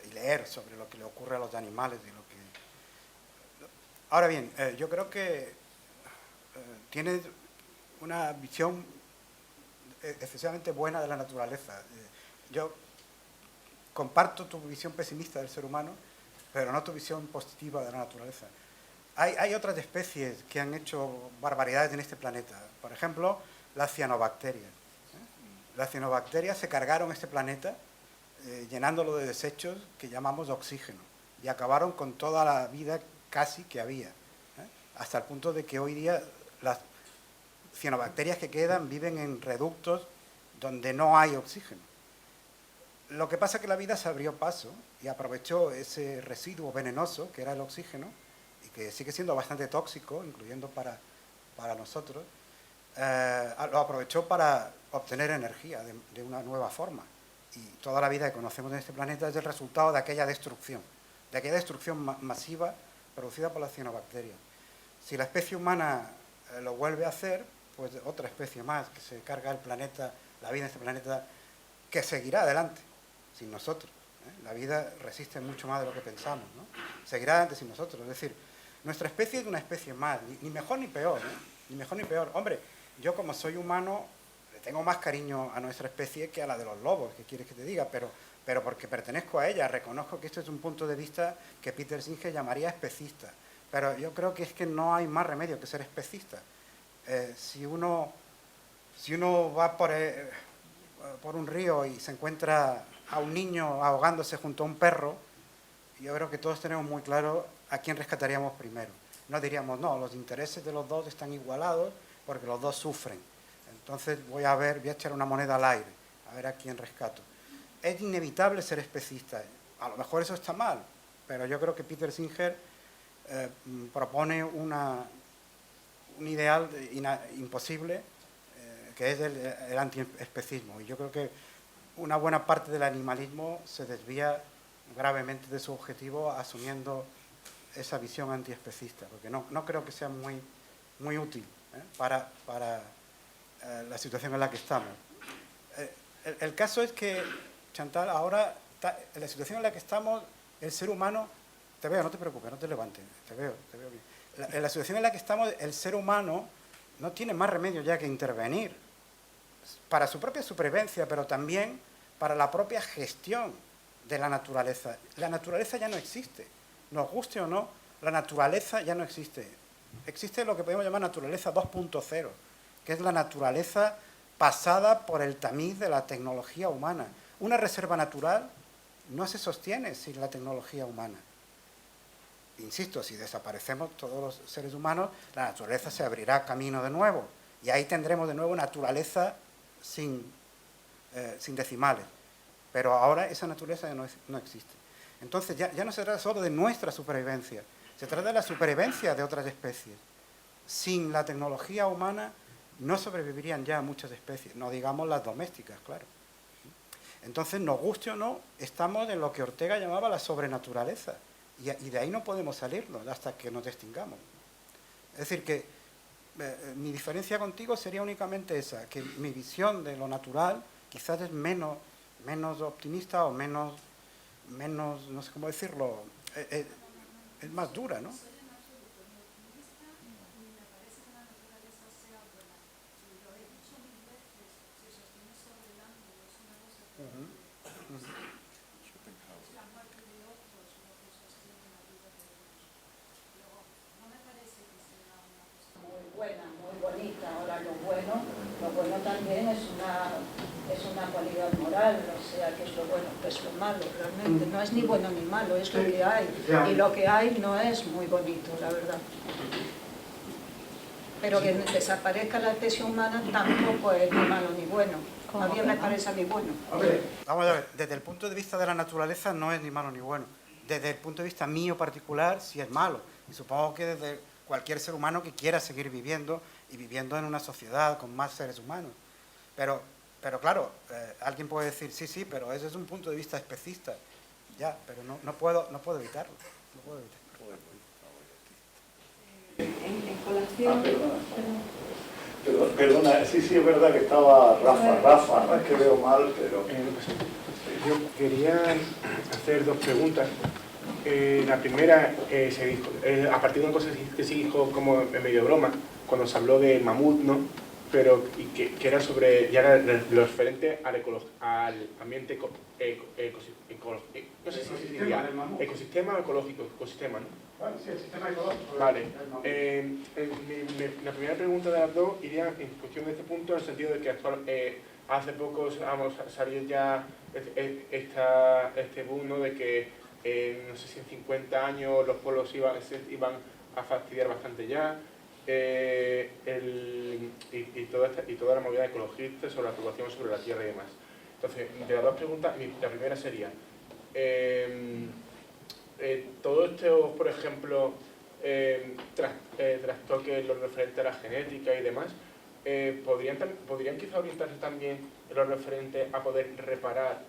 y leer sobre lo que le ocurre a los animales y lo que... Ahora bien, yo creo que tienes una visión excesivamente buena de la naturaleza. Yo comparto tu visión pesimista del ser humano, pero no tu visión positiva de la naturaleza. Hay otras especies que han hecho barbaridades en este planeta. Por ejemplo, las cianobacterias. Las cianobacterias se cargaron este planeta llenándolo de desechos que llamamos oxígeno y acabaron con toda la vida casi que había. Hasta el punto de que hoy día las cianobacterias que quedan viven en reductos donde no hay oxígeno. Lo que pasa es que la vida se abrió paso y aprovechó ese residuo venenoso que era el oxígeno y que sigue siendo bastante tóxico, incluyendo para nosotros, lo aprovechó para obtener energía de una nueva forma. Y toda la vida que conocemos en este planeta es el resultado de aquella destrucción masiva producida por las cianobacterias. Si la especie humana lo vuelve a hacer, pues otra especie más que se carga el planeta, la vida en este planeta, que seguirá adelante sin nosotros. La vida resiste mucho más de lo que pensamos, ¿no? Seguirá adelante sin nosotros. Es decir, nuestra especie es una especie más, ni mejor ni peor, ni mejor ni peor. Hombre, yo como soy humano le tengo más cariño a nuestra especie que a la de los lobos, ¿qué quieres que te diga? Pero porque pertenezco a ella, reconozco que este es un punto de vista que Peter Singer llamaría especista. Pero yo creo que es que no hay más remedio que ser especista. Si uno va por un río y se encuentra a un niño ahogándose junto a un perro, yo creo que todos tenemos muy claro a quién rescataríamos primero. No diríamos, no, los intereses de los dos están igualados porque los dos sufren. Entonces voy a echar una moneda al aire, a ver a quién rescato. Es inevitable ser especista. A lo mejor eso está mal, pero yo creo que Peter Singer propone un ideal imposible, que es el antiespecismo. Y yo creo que una buena parte del animalismo se desvía gravemente de su objetivo asumiendo esa visión antiespecista, porque no creo que sea muy útil para la situación en la que estamos. El caso es que, Chantal, ahora, en la situación en la que estamos, el ser humano... Te veo, no te preocupes, no te levantes, te veo bien. En la situación en la que estamos, el ser humano no tiene más remedio ya que intervenir para su propia supervivencia, pero también para la propia gestión de la naturaleza. La naturaleza ya no existe, nos guste o no, la naturaleza ya no existe. Existe lo que podemos llamar naturaleza 2.0, que es la naturaleza pasada por el tamiz de la tecnología humana. Una reserva natural no se sostiene sin la tecnología humana. Insisto, si desaparecemos todos los seres humanos, la naturaleza se abrirá camino de nuevo y ahí tendremos de nuevo naturaleza sin decimales. Pero ahora esa naturaleza ya no existe. Entonces ya no se trata solo de nuestra supervivencia, se trata de la supervivencia de otras especies. Sin la tecnología humana no sobrevivirían ya muchas especies, no digamos las domésticas, claro. Entonces, nos guste o no, estamos en lo que Ortega llamaba la sobrenaturaleza. Y de ahí no podemos salirnos hasta que nos extingamos. Es decir, que mi diferencia contigo sería únicamente esa, que mi visión de lo natural quizás es menos optimista o menos, no sé cómo decirlo, es más dura, ¿no? Lo bueno también es una cualidad moral, o sea, que es lo bueno, que es lo malo, realmente. No es ni bueno ni malo, es lo que hay. Y lo que hay no es muy bonito, la verdad. Pero que desaparezca la especie humana tampoco es ni malo ni bueno. A mí me parece a mí bueno. Vamos a ver, desde el punto de vista de la naturaleza no es ni malo ni bueno. Desde el punto de vista mío particular sí es malo. Y supongo que desde cualquier ser humano que quiera seguir viviendo y viviendo en una sociedad con más seres humanos. Pero claro, alguien puede decir, sí, pero ese es un punto de vista especista. Ya, pero no puedo evitarlo. No puedo evitarlo. En colación... Perdona, sí, es verdad que estaba Rafa, no es que veo mal, pero... Yo quería hacer dos preguntas. La primera, se dijo, a partir de una cosa que se dijo como en medio broma, cuando se habló de mamut, ¿no? Pero que era sobre, ya era lo referente al ambiente ecosistema ecológico, ecosistema, ¿no? Bueno, sí, el sistema ecológico. Vale. La primera pregunta de las dos iría en cuestión de este punto, en el sentido de que hace poco salió ya este boom, ¿no? De que no sé si en 50 años los pueblos se iban a fastidiar bastante ya, y toda la movida ecologista sobre la preocupación sobre la tierra y demás. Entonces, de las dos preguntas, la primera sería, todo esto, por ejemplo, trastoques, lo referente a la genética y demás, ¿podrían quizá orientarse también en lo referente a poder reparar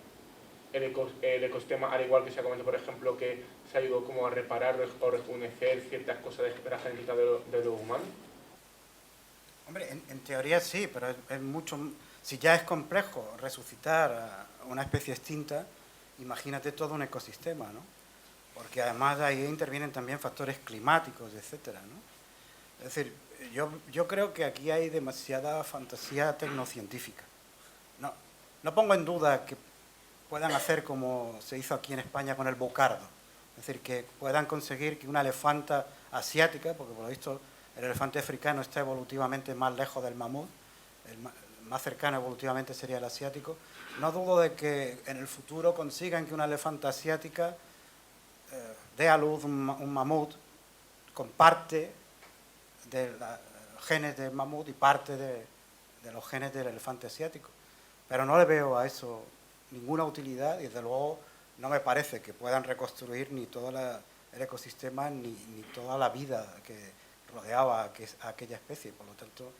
el ecosistema, al igual que se ha comentado, por ejemplo, que se ha ido como a reparar o rejuvenecer ciertas cosas de la genética de los humanos? Hombre, en teoría sí, pero es mucho... Si ya es complejo resucitar a una especie extinta, imagínate todo un ecosistema, ¿no? Porque además ahí intervienen también factores climáticos, etcétera, ¿no? Es decir, yo creo que aquí hay demasiada fantasía tecnocientífica. No pongo en duda que puedan hacer como se hizo aquí en España con el bocardo. Es decir, que puedan conseguir que una elefanta asiática, porque por lo visto el elefante africano está evolutivamente más lejos del mamut, el más cercano evolutivamente sería el asiático, no dudo de que en el futuro consigan que una elefanta asiática dé a luz un mamut con parte de los genes del mamut y parte de los genes del elefante asiático. Pero no le veo a eso ninguna utilidad y desde luego no me parece que puedan reconstruir ni todo el ecosistema ni toda la vida que rodeaba a aquella especie. Por lo tanto,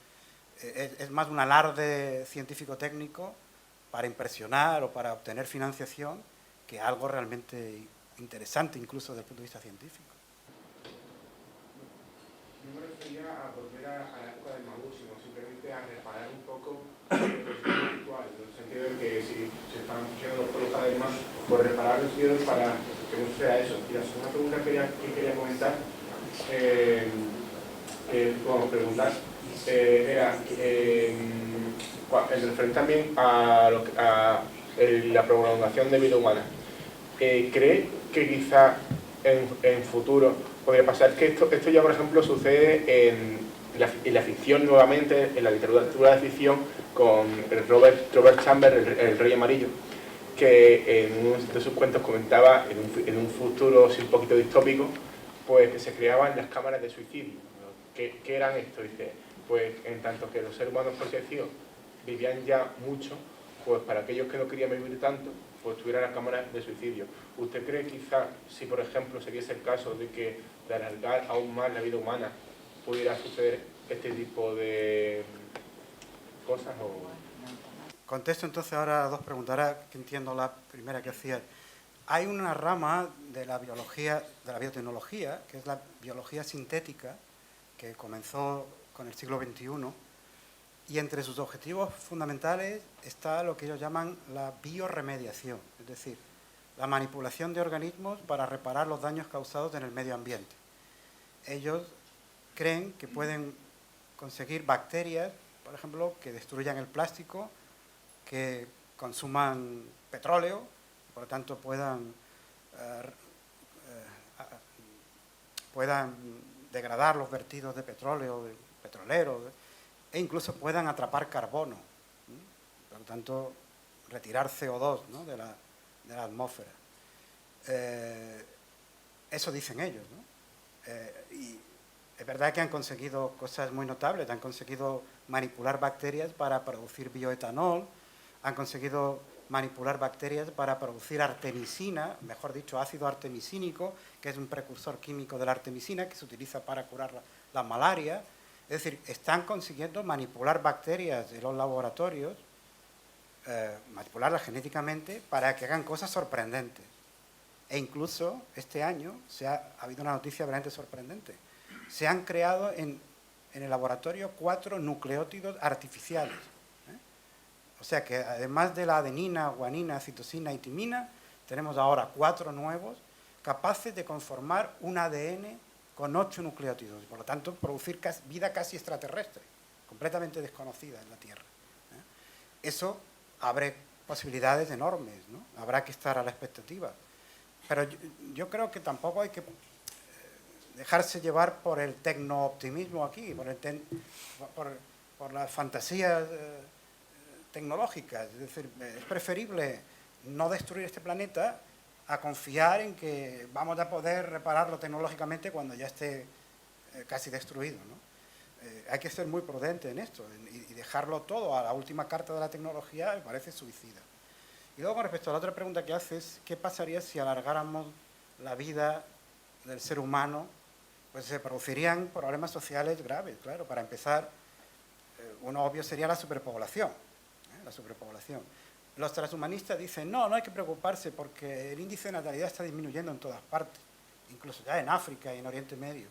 es más un alarde científico-técnico para impresionar o para obtener financiación que algo realmente interesante incluso desde el punto de vista científico. No me refería a volver a la época del mamut, sino simplemente a reparar un poco el ecosistema actual, en el sentido de que si se están funcionando los polos cada vez más, pues reparar los cielos para que no sea eso. Y la segunda pregunta que quería comentar, era en referente también a la prolongación de vida humana. ¿Cree que quizá en futuro podría pasar que esto ya, por ejemplo, sucede en la ficción nuevamente, en la literatura de ficción, con Robert Chambers, el Rey Amarillo, que en uno de sus cuentos comentaba en un futuro un poquito distópico, pues que se creaban las cámaras de suicidio. ¿Qué eran esto? Dice, pues en tanto que los seres humanos protegidos vivían ya mucho, pues para aquellos que no querían vivir tanto, pues tuviera la cámara de suicidio. ¿Usted cree quizá, si por ejemplo se diese el caso de que de alargar aún más la vida humana, pudiera suceder este tipo de cosas? Contesto entonces ahora a dos preguntas. Ahora que entiendo la primera que hacía. Hay una rama de la biología, de la biotecnología, que es la biología sintética, que comenzó con el siglo XXI, y entre sus objetivos fundamentales está lo que ellos llaman la bioremediación, es decir, la manipulación de organismos para reparar los daños causados en el medio ambiente. Ellos creen que pueden conseguir bacterias, por ejemplo, que destruyan el plástico, que consuman petróleo, por lo tanto puedan degradar los vertidos de petróleo, petroleros, e incluso puedan atrapar carbono, por lo tanto retirar CO2, ¿no?, de la atmósfera. Eso dicen ellos, ¿no? Y es verdad que han conseguido cosas muy notables, han conseguido manipular bacterias para producir bioetanol, han conseguido manipular bacterias para producir artemisina, mejor dicho, ácido artemisínico, que es un precursor químico de la artemisina que se utiliza para curar la malaria. Es decir, están consiguiendo manipular bacterias en los laboratorios, manipularlas genéticamente para que hagan cosas sorprendentes. E incluso este año ha habido una noticia realmente sorprendente. Se han creado en el laboratorio 4 nucleótidos artificiales. O sea que además de la adenina, guanina, citosina y timina, tenemos ahora 4 nuevos capaces de conformar un ADN con 8 nucleótidos y por lo tanto producir vida casi extraterrestre, completamente desconocida en la Tierra. Eso abre posibilidades enormes, ¿no? Habrá que estar a la expectativa. Pero yo creo que tampoco hay que dejarse llevar por el tecno-optimismo aquí, por las fantasías tecnológicas. Es decir, es preferible no destruir este planeta a confiar en que vamos a poder repararlo tecnológicamente cuando ya esté casi destruido, ¿no? Hay que ser muy prudente en esto y dejarlo todo a la última carta de la tecnología me parece suicida. Y luego, con respecto a la otra pregunta que haces, ¿qué pasaría si alargáramos la vida del ser humano? Pues se producirían problemas sociales graves, claro. Para empezar, uno obvio sería la superpoblación. La superpoblación. Los transhumanistas dicen, no hay que preocuparse porque el índice de natalidad está disminuyendo en todas partes, incluso ya en África y en Oriente Medio.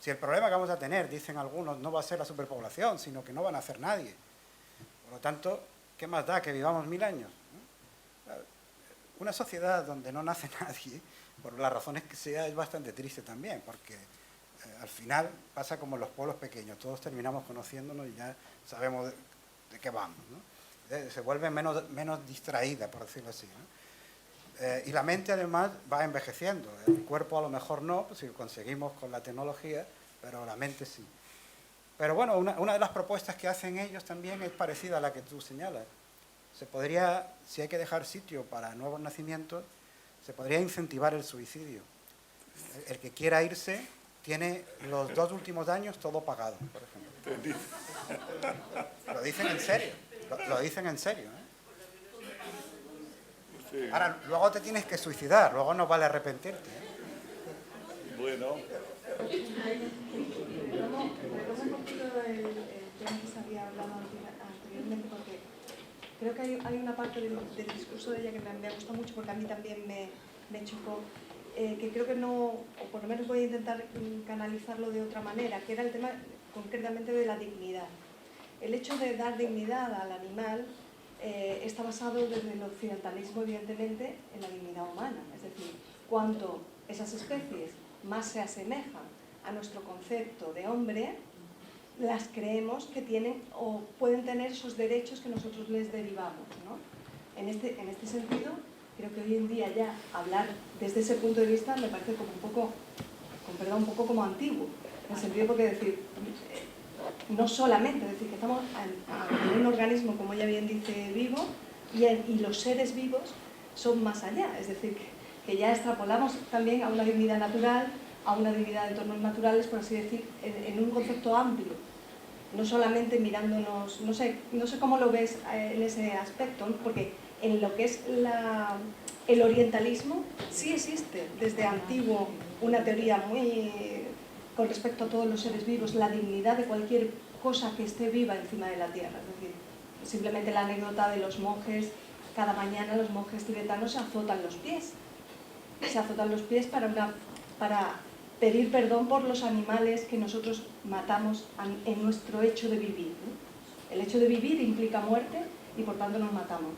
Si el problema que vamos a tener, dicen algunos, no va a ser la superpoblación, sino que no van a hacer nadie. Por lo tanto, ¿qué más da que vivamos 1000 años? Una sociedad donde no nace nadie, por las razones que sea, es bastante triste también, porque al final pasa como en los pueblos pequeños, todos terminamos conociéndonos y ya sabemos de qué vamos, ¿no? Se vuelve menos distraída, por decirlo así, ¿no? Y la mente además va envejeciendo. El cuerpo a lo mejor no, pues si lo conseguimos con la tecnología, pero la mente sí. Pero bueno, una de las propuestas que hacen ellos también es parecida a la que tú señalas. Se podría, si hay que dejar sitio para nuevos nacimientos, se podría incentivar el suicidio. El que quiera irse tiene los 2 últimos años todo pagado, por ejemplo. Lo dicen en serio. Lo dicen en serio, ¿eh? Sí. Ahora, luego te tienes que suicidar, luego no vale arrepentirte, ¿eh? Bueno. Retomo un poquito el tema que se había hablado anteriormente, porque creo que hay una parte del discurso de ella que me ha gustado mucho, porque a mí también me chocó, que creo que no, o por lo menos voy a intentar canalizarlo de otra manera, que era el tema concretamente de la dignidad. El hecho de dar dignidad al animal está basado desde el occidentalismo, evidentemente, en la dignidad humana. Es decir, cuanto esas especies más se asemejan a nuestro concepto de hombre, las creemos que tienen o pueden tener esos derechos que nosotros les derivamos, ¿no? En este sentido, creo que hoy en día ya hablar desde ese punto de vista me parece como un poco como antiguo. En el sentido porque decir... no solamente, es decir, que estamos en un organismo, como ella bien dice, vivo, y los seres vivos son más allá, es decir, que ya extrapolamos también a una dignidad natural, a una dignidad de entornos naturales, por así decir, en un concepto amplio, no solamente mirándonos, no sé cómo lo ves en ese aspecto, ¿no? Porque en lo que es el orientalismo sí existe desde antiguo una teoría muy... con respecto a todos los seres vivos, la dignidad de cualquier cosa que esté viva encima de la tierra. Es decir, simplemente la anécdota de los monjes, cada mañana los monjes tibetanos se azotan los pies. Se azotan los pies para pedir perdón por los animales que nosotros matamos en nuestro hecho de vivir, ¿no? El hecho de vivir implica muerte y por tanto nos matamos.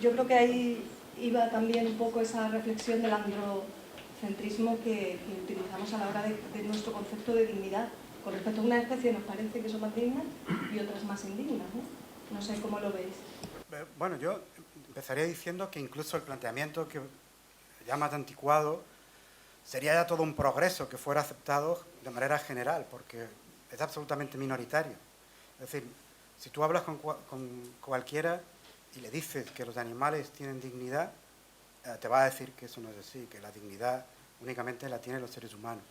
Yo creo que ahí iba también un poco esa reflexión del androcentrismo que utilizamos a la hora de nuestro concepto de dignidad. Con respecto a una especie nos parece que son más dignas y otras más indignas, ¿no? No sé cómo lo veis. Bueno, yo empezaría diciendo que incluso el planteamiento que llamas de anticuado sería ya todo un progreso que fuera aceptado de manera general, porque es absolutamente minoritario. Es decir, si tú hablas con cualquiera y le dices que los animales tienen dignidad, te va a decir que eso no es así, que la dignidad únicamente la tienen los seres humanos.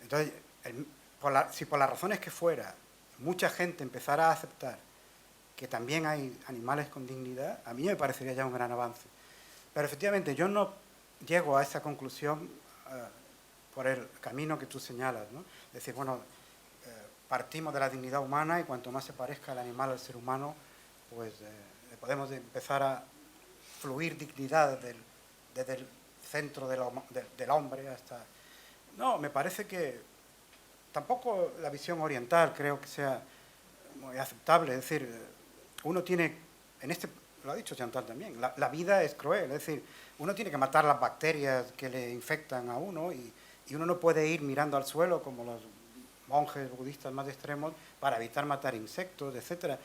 Entonces, si por las razones que fuera, mucha gente empezara a aceptar que también hay animales con dignidad, a mí me parecería ya un gran avance. Pero efectivamente, yo no llego a esa conclusión por el camino que tú señalas, ¿no? Es decir, bueno, partimos de la dignidad humana y cuanto más se parezca el animal al ser humano, pues podemos empezar a fluir dignidad desde el centro del hombre hasta... No, me parece que tampoco la visión oriental creo que sea muy aceptable. Es decir, uno tiene, lo ha dicho Chantal también, la vida es cruel. Es decir, uno tiene que matar las bacterias que le infectan a uno y uno no puede ir mirando al suelo como los monjes budistas más extremos para evitar matar insectos, etcétera.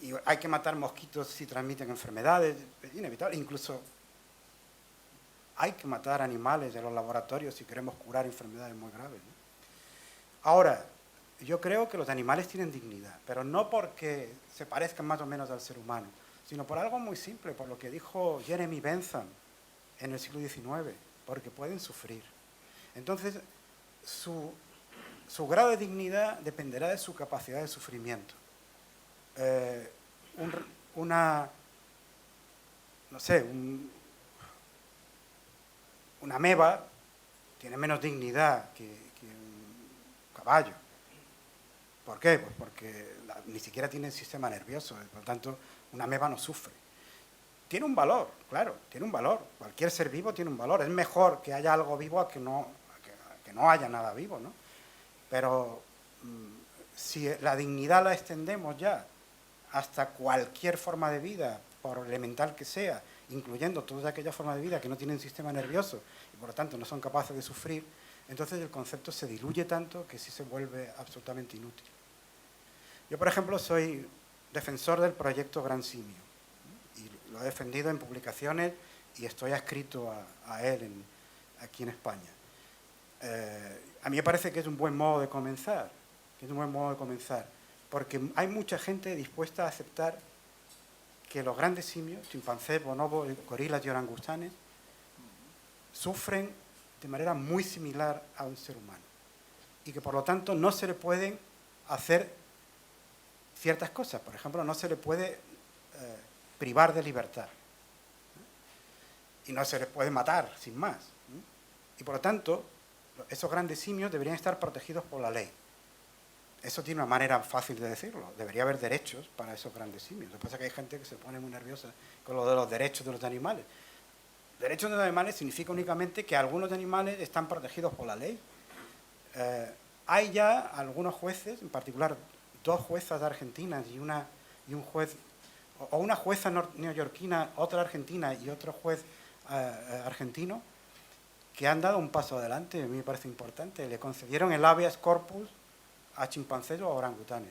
Y hay que matar mosquitos si transmiten enfermedades, es inevitable. Incluso hay que matar animales de los laboratorios si queremos curar enfermedades muy graves, ¿no? Ahora, yo creo que los animales tienen dignidad, pero no porque se parezcan más o menos al ser humano, sino por algo muy simple, por lo que dijo Jeremy Bentham en el siglo XIX, porque pueden sufrir. Entonces, su grado de dignidad dependerá de su capacidad de sufrimiento. no sé, una ameba tiene menos dignidad que un caballo. ¿Por qué? Pues porque ni siquiera tiene sistema nervioso, por lo tanto, una ameba no sufre. Tiene un valor, claro, tiene un valor. Cualquier ser vivo tiene un valor. Es mejor que haya algo vivo a que no haya nada vivo, ¿no? Pero si la dignidad la extendemos ya hasta cualquier forma de vida, por elemental que sea, incluyendo todas aquellas formas de vida que no tienen sistema nervioso y por lo tanto no son capaces de sufrir, entonces el concepto se diluye tanto que sí se vuelve absolutamente inútil. Yo, por ejemplo, soy defensor del proyecto Gran Simio y lo he defendido en publicaciones y estoy adscrito a él aquí en España. A mí me parece que es un buen modo de comenzar, porque hay mucha gente dispuesta a aceptar que los grandes simios, chimpancés, bonobos, gorilas y orangutanes, sufren de manera muy similar a un ser humano y que por lo tanto no se le pueden hacer ciertas cosas. Por ejemplo, no se le puede privar de libertad y no se les puede matar sin más. Y por lo tanto, esos grandes simios deberían estar protegidos por la ley. Eso tiene una manera fácil de decirlo. Debería haber derechos para esos grandes simios. Lo que pasa es que hay gente que se pone muy nerviosa con lo de los derechos de los animales. Derechos de los animales significa únicamente que algunos animales están protegidos por la ley. Hay ya algunos jueces, en particular 2 juezas argentinas y un juez, o una jueza neoyorquina, otra argentina y otro juez argentino, que han dado un paso adelante, a mí me parece importante. Le concedieron el habeas corpus a chimpancés o a orangutanes.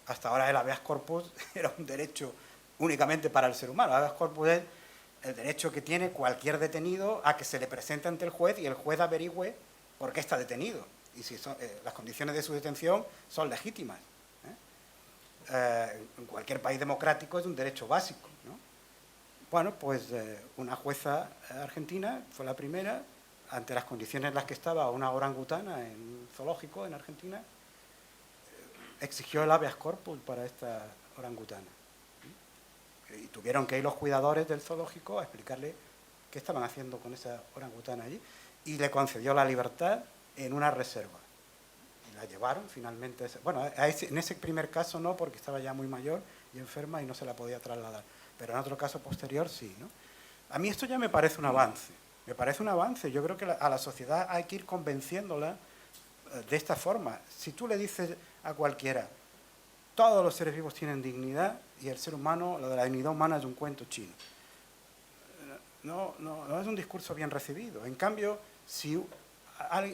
Hasta ahora el habeas corpus era un derecho únicamente para el ser humano. El habeas corpus es el derecho que tiene cualquier detenido a que se le presente ante el juez y el juez averigüe por qué está detenido y si las condiciones de su detención son legítimas. En cualquier país democrático es un derecho básico, ¿no? Bueno, pues una jueza argentina fue la primera, ante las condiciones en las que estaba una orangutana en un zoológico en Argentina, exigió el habeas corpus para esta orangutana. Y tuvieron que ir los cuidadores del zoológico a explicarle qué estaban haciendo con esa orangutana allí y le concedió la libertad en una reserva. Y la llevaron finalmente. Bueno, en ese primer caso no, porque estaba ya muy mayor y enferma y no se la podía trasladar. Pero en otro caso posterior sí, ¿no? A mí esto ya me parece un avance. Me parece un avance. Yo creo que a la sociedad hay que ir convenciéndola de esta forma. Si tú le dices a cualquiera, todos los seres vivos tienen dignidad y el ser humano, lo de la dignidad humana es un cuento chino. No es un discurso bien recibido. En cambio, si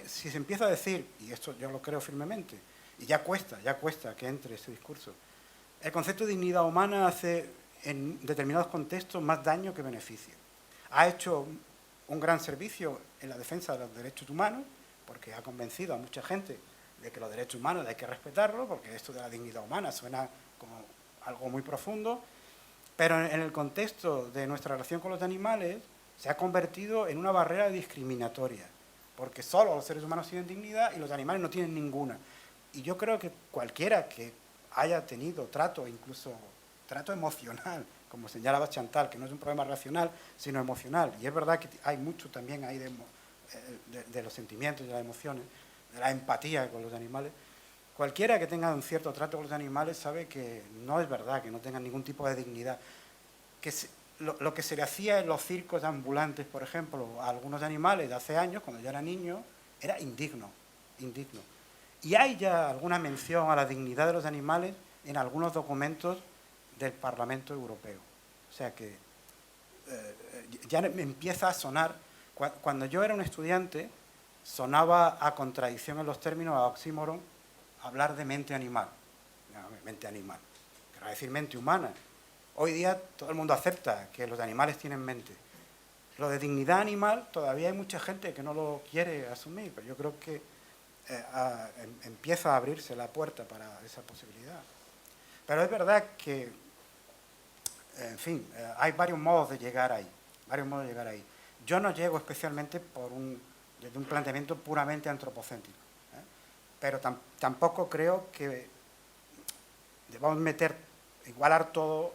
se empieza a decir, y esto yo lo creo firmemente, y ya cuesta que entre ese discurso, el concepto de dignidad humana hace en determinados contextos más daño que beneficio. Ha hecho un gran servicio en la defensa de los derechos humanos, porque ha convencido a mucha gente de que los derechos humanos hay que respetarlos, porque esto de la dignidad humana suena como algo muy profundo, pero en el contexto de nuestra relación con los animales se ha convertido en una barrera discriminatoria, porque solo los seres humanos tienen dignidad y los animales no tienen ninguna. Y yo creo que cualquiera que haya tenido trato, incluso trato emocional, como señalaba Chantal, que no es un problema racional, sino emocional, y es verdad que hay mucho también ahí de los sentimientos y de las emociones, de la empatía con los animales. Cualquiera que tenga un cierto trato con los animales sabe que no es verdad que no tengan ningún tipo de dignidad. Que lo que se le hacía en los circos ambulantes, por ejemplo, a algunos animales de hace años, cuando yo era niño, era indigno. Y hay ya alguna mención a la dignidad de los animales en algunos documentos del Parlamento Europeo. O sea que ya me empieza a sonar. Cuando yo era un estudiante, sonaba a contradicción en los términos, a oxímoron, hablar de mente animal. Mente animal. Querrá decir mente humana. Hoy día todo el mundo acepta que los animales tienen mente. Lo de dignidad animal todavía hay mucha gente que no lo quiere asumir, pero yo creo que empieza a abrirse la puerta para esa posibilidad. Pero es verdad que, en fin, hay varios modos de llegar ahí. Yo no llego especialmente desde un planteamiento puramente antropocéntrico, pero tampoco creo que debamos igualar todo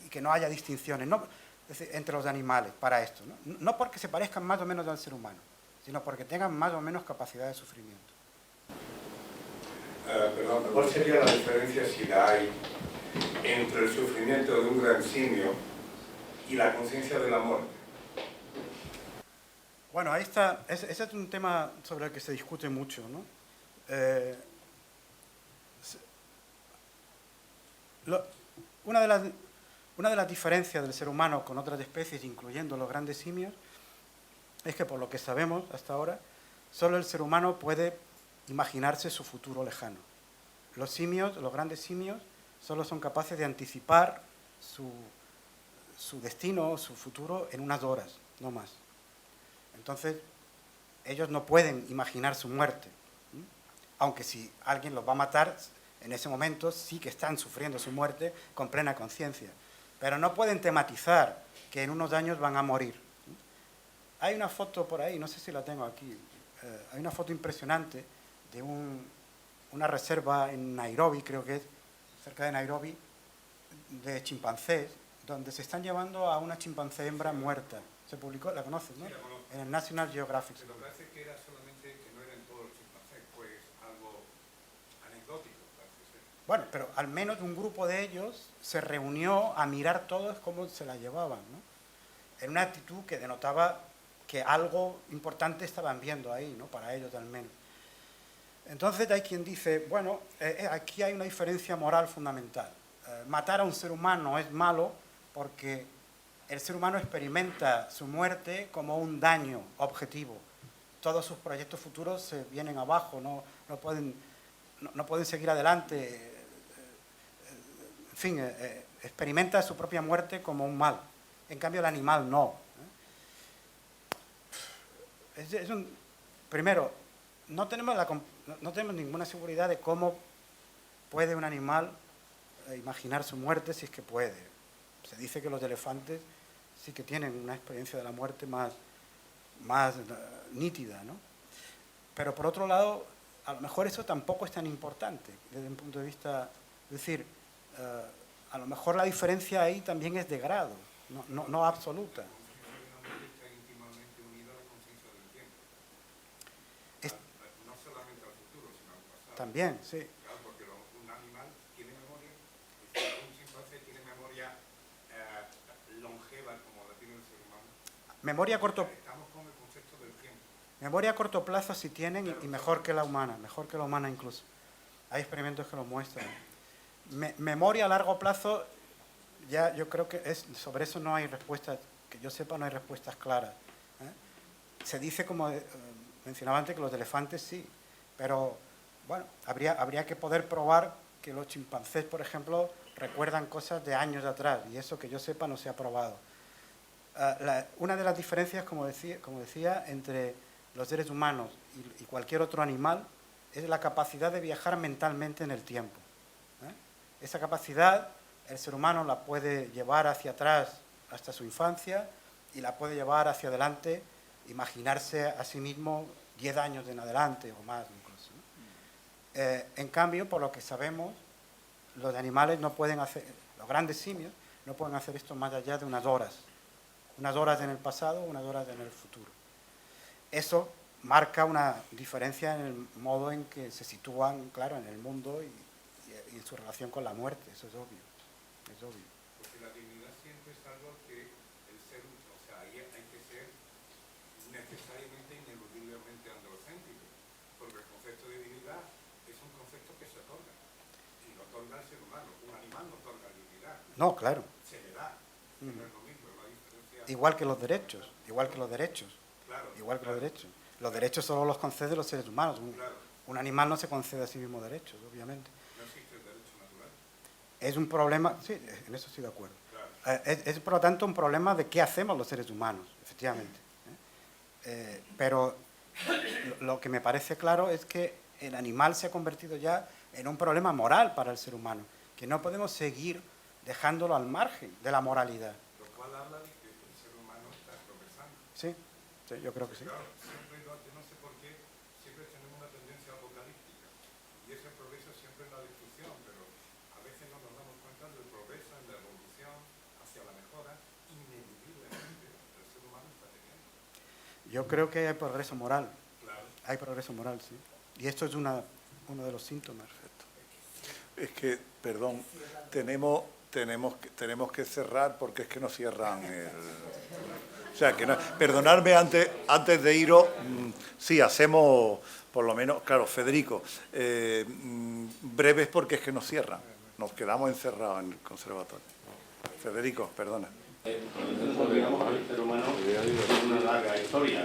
que no haya distinciones, no, es decir, entre los animales para esto, ¿no? No porque se parezcan más o menos al ser humano, sino porque tengan más o menos capacidad de sufrimiento. Perdón, ¿cuál sería la diferencia, si la hay, entre el sufrimiento de un gran simio y la conciencia del amor? Bueno, ahí está, ese es un tema sobre el que se discute mucho, ¿no? Una de las diferencias del ser humano con otras especies, incluyendo los grandes simios, es que por lo que sabemos hasta ahora, solo el ser humano puede imaginarse su futuro lejano. Los simios, los grandes simios, solo son capaces de anticipar su destino, su futuro, en unas horas, no más. Entonces, ellos no pueden imaginar su muerte, ¿sí? Aunque si alguien los va a matar, en ese momento sí que están sufriendo su muerte con plena conciencia. Pero no pueden tematizar que en unos años van a morir, ¿sí? Hay una foto por ahí, no sé si la tengo aquí, hay una foto impresionante de una reserva en Nairobi, creo que es, cerca de Nairobi, de chimpancés, donde se están llevando a una chimpancé hembra muerta. Se publicó, ¿la conoces, no? Sí, la conozco. En el National Geographic. Pero parece que era solamente que no eran todos los chimpancés, pues algo anecdótico, parece ser. Bueno, pero al menos un grupo de ellos se reunió a mirar todos cómo se la llevaban, ¿no? En una actitud que denotaba que algo importante estaban viendo ahí, ¿no? Para ellos al menos. Entonces hay quien dice, bueno, aquí hay una diferencia moral fundamental. Matar a un ser humano es malo porque el ser humano experimenta su muerte como un daño objetivo. Todos sus proyectos futuros se vienen abajo, no pueden seguir adelante. En fin, experimenta su propia muerte como un mal. En cambio, el animal no. Primero, no tenemos ninguna seguridad de cómo puede un animal imaginar su muerte, si es que puede. Se dice que los elefantes sí que tienen una experiencia de la muerte más nítida, ¿no? Pero por otro lado, a lo mejor eso tampoco es tan importante desde un punto de vista, es decir, a lo mejor la diferencia ahí también es de grado, no absoluta. Está íntimamente unida a la conciencia del tiempo. No solamente al futuro, sino al pasado. También, sí. Claro, porque un animal tiene memoria, un chimpancé tiene memoria longeva, como la tiene el ser humano. Memoria a corto, Estamos con el concepto del tiempo. memoria a corto plazo sí tienen y mejor que la humana incluso. Hay experimentos que lo muestran. Memoria a largo plazo, ya yo creo que sobre eso no hay respuestas, que yo sepa no hay respuestas claras. Se dice, como mencionaba antes, que los elefantes sí, pero bueno, habría que poder probar que los chimpancés, por ejemplo, recuerdan cosas de años atrás, y eso que yo sepa no se ha probado. Una de las diferencias, como decía, entre los seres humanos y cualquier otro animal es la capacidad de viajar mentalmente en el tiempo. Esa capacidad el ser humano la puede llevar hacia atrás hasta su infancia y la puede llevar hacia adelante, imaginarse a sí mismo 10 años en adelante o más incluso, ¿no? En cambio, por lo que sabemos, los animales no pueden hacer, los grandes simios no pueden hacer esto más allá de unas horas en el pasado, unas horas en el futuro. Eso marca una diferencia en el modo en que se sitúan, claro, en el mundo y en su relación con la muerte, eso es obvio. Porque la dignidad siempre es algo que el ser, o sea, ahí hay que ser necesariamente, ineludiblemente androcéntrico, porque el concepto de dignidad es un concepto que se otorga, y lo otorga el ser humano. Un animal no otorga dignidad. No, claro. Se le da, no es lo mismo, es la diferencia. Igual que los derechos. Claro, Igual que los derechos. Los derechos solo los conceden los seres humanos. Un animal no se concede a sí mismo derechos, obviamente. No existe el derecho natural. Es un problema, sí, en eso estoy de acuerdo. Claro. Es por lo tanto un problema de qué hacemos los seres humanos, efectivamente. Pero lo que me parece claro es que el animal se ha convertido ya en un problema moral para el ser humano, que no podemos seguir dejándolo al margen de la moralidad. Lo cual habla de que el ser humano está progresando. Sí, yo creo que sí. Claro, siempre, no sé por qué, siempre tenemos una tendencia apocalíptica. Y ese progreso siempre es la destrucción, pero a veces no nos damos cuenta del progreso en la evolución hacia la mejora, ineludiblemente el ser humano está teniendo. Yo creo que hay progreso moral. Claro. Hay progreso moral, sí. Y esto es uno de los síntomas. Es que, perdón, tenemos que cerrar porque es que no cierran el... O sea, que no, perdonadme antes de iros, sí, hacemos por lo menos, claro, Federico, breves porque es que nos cierran, nos quedamos encerrados en el conservatorio. Federico, perdona. Nosotros, digamos, el ser humano tiene una larga historia,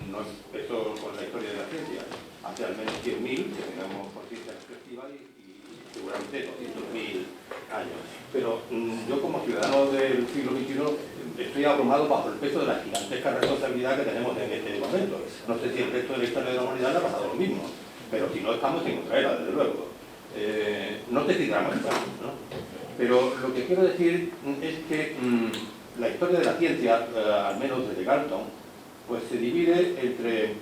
no empezó con la historia de la ciencia, hace al menos 10.000, que tengamos conciencia reflexiva y seguramente 200.000 años. Pero yo como ciudadano del siglo XXI estoy abrumado bajo el peso de la gigantesca responsabilidad que tenemos en este momento. No sé si el resto de la historia de la humanidad le ha pasado lo mismo, pero si no estamos en otra era, desde luego. No sé si dramatizamos, ¿no? Pero lo que quiero decir es que la historia de la ciencia, al menos desde Galton, pues se divide entre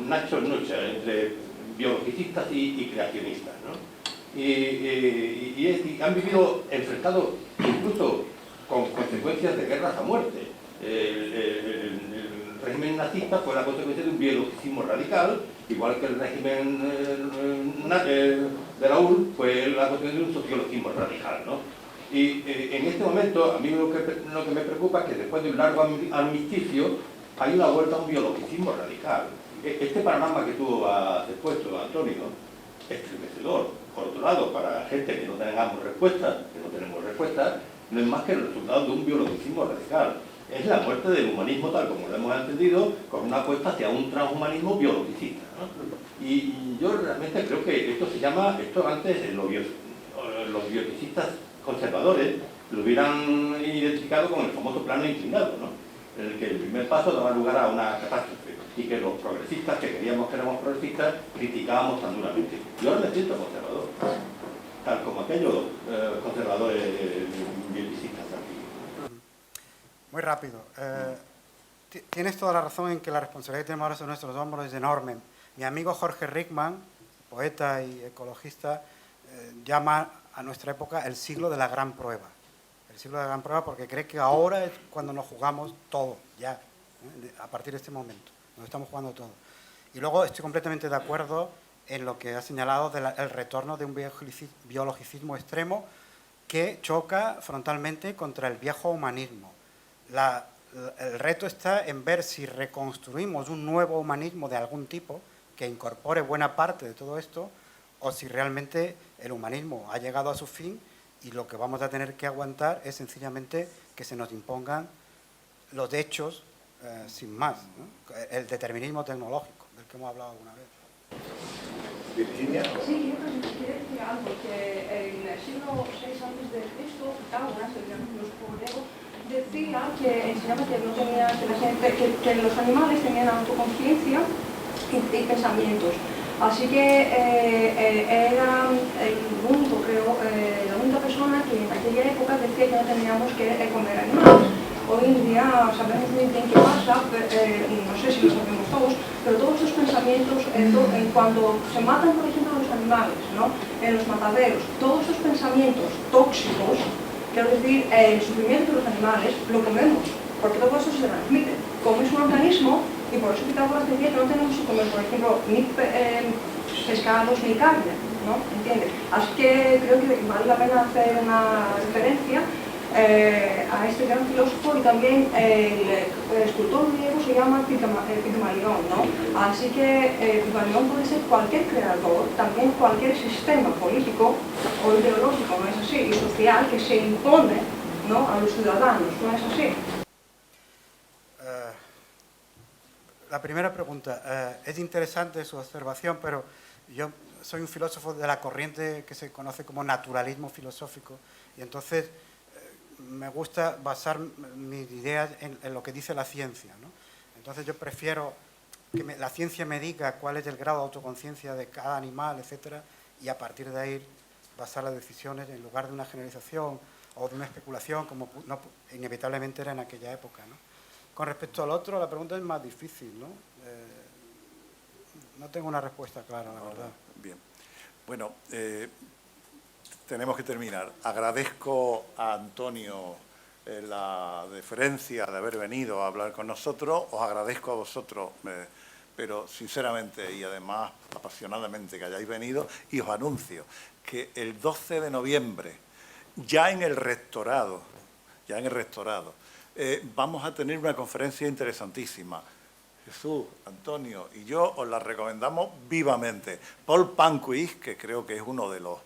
Nacho Nucha, entre biologicistas y creacionistas, ¿no? Y han vivido enfrentados incluso con consecuencias de guerras a muerte. El régimen nazista fue la consecuencia de un biologicismo radical, igual que el régimen de la URSS fue la consecuencia de un sociologismo radical, ¿no? Y en este momento, a mí lo que me preocupa es que después de un largo armisticio hay una vuelta a un biologicismo radical. Este panorama que tú has expuesto, Antonio, es estremecedor. Por otro lado, para gente que no tenemos respuestas, no es más que el resultado de un biologicismo radical. Es la muerte del humanismo tal como lo hemos entendido, con una apuesta hacia un transhumanismo biologicista, ¿no? Y yo realmente creo que esto antes los biologicistas conservadores lo hubieran identificado con el famoso plano inclinado, ¿no? En el que el primer paso daba lugar a una catástrofe y que los progresistas, que queríamos que éramos progresistas, criticábamos tan duramente. Yo ahora me siento conservador, tal como aquellos conservadores biologicistas aquí. Muy rápido. Tienes toda la razón en que la responsabilidad que tenemos ahora sobre nuestros hombros es enorme. Mi amigo Jorge Rickman, poeta y ecologista, llama a nuestra época el siglo de la gran prueba. El siglo de la gran prueba porque cree que ahora es cuando nos jugamos todo, ya, a partir de este momento. Nos estamos jugando todo. Y luego estoy completamente de acuerdo en lo que ha señalado del retorno de un biologicismo extremo que choca frontalmente contra el viejo humanismo. El reto está en ver si reconstruimos un nuevo humanismo de algún tipo que incorpore buena parte de todo esto o si realmente el humanismo ha llegado a su fin y lo que vamos a tener que aguantar es sencillamente que se nos impongan los hechos sin más, ¿no? El determinismo tecnológico del que hemos hablado alguna vez. Virginia. Sí, yo quería decir algo, que en el siglo VI a.C., Pitágoras, el gran filósofo griego, decía que enseñaba que no tenía, que los animales tenían autoconciencia y pensamientos. Así que era el único, creo, la única persona que en aquella época decía que no teníamos que comer animales. Hoy en día sabemos muy bien qué pasa, no sé si lo sabemos todos, pero todos estos pensamientos, cuando se matan, por ejemplo, los animales, ¿no? En los mataderos, todos estos pensamientos tóxicos, quiero decir, el sufrimiento de los animales, lo comemos, porque todo eso se transmite. Como es un organismo, y por eso Pitágoras decía que no tenemos que comer, por ejemplo, ni pescados ni carne, ¿no? ¿Entiendes? Así que creo que vale la pena hacer una referencia a este gran filósofo y también el escultor griego se llama Pigmalión, ¿no? Así que Pigmalión puede ser cualquier creador, también cualquier sistema político o ideológico, ¿no es así? Y social que se impone, ¿no? A los ciudadanos, ¿no es así? La primera pregunta, es interesante su observación, pero yo soy un filósofo de la corriente que se conoce como naturalismo filosófico y entonces me gusta basar mis ideas en lo que dice la ciencia, ¿no? Entonces yo prefiero que la ciencia me diga cuál es el grado de autoconciencia de cada animal, etcétera, y a partir de ahí basar las decisiones en lugar de una generalización o de una especulación como inevitablemente era en aquella época, ¿no? Con respecto al otro, la pregunta es más difícil, ¿no? No tengo una respuesta clara, la verdad. Bien. Bueno, tenemos que terminar. Agradezco a Antonio la deferencia de haber venido a hablar con nosotros. Os agradezco a vosotros, pero sinceramente y además apasionadamente que hayáis venido, y os anuncio que el 12 de noviembre, ya en el rectorado, vamos a tener una conferencia interesantísima. Jesús, Antonio y yo os la recomendamos vivamente. Paul Panquist, que creo que es uno de los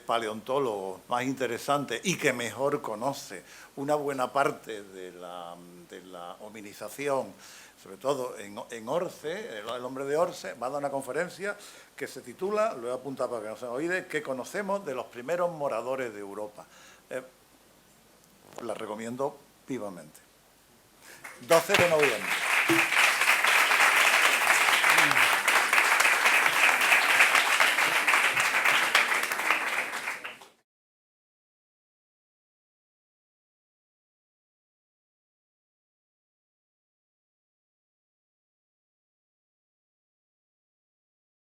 paleontólogos más interesantes y que mejor conoce una buena parte de la hominización, sobre todo en Orce, el hombre de Orce, va a dar una conferencia que se titula, lo he apuntado para que no se me olvide, ¿Qué conocemos de los primeros moradores de Europa? Os la recomiendo vivamente. 12 de noviembre.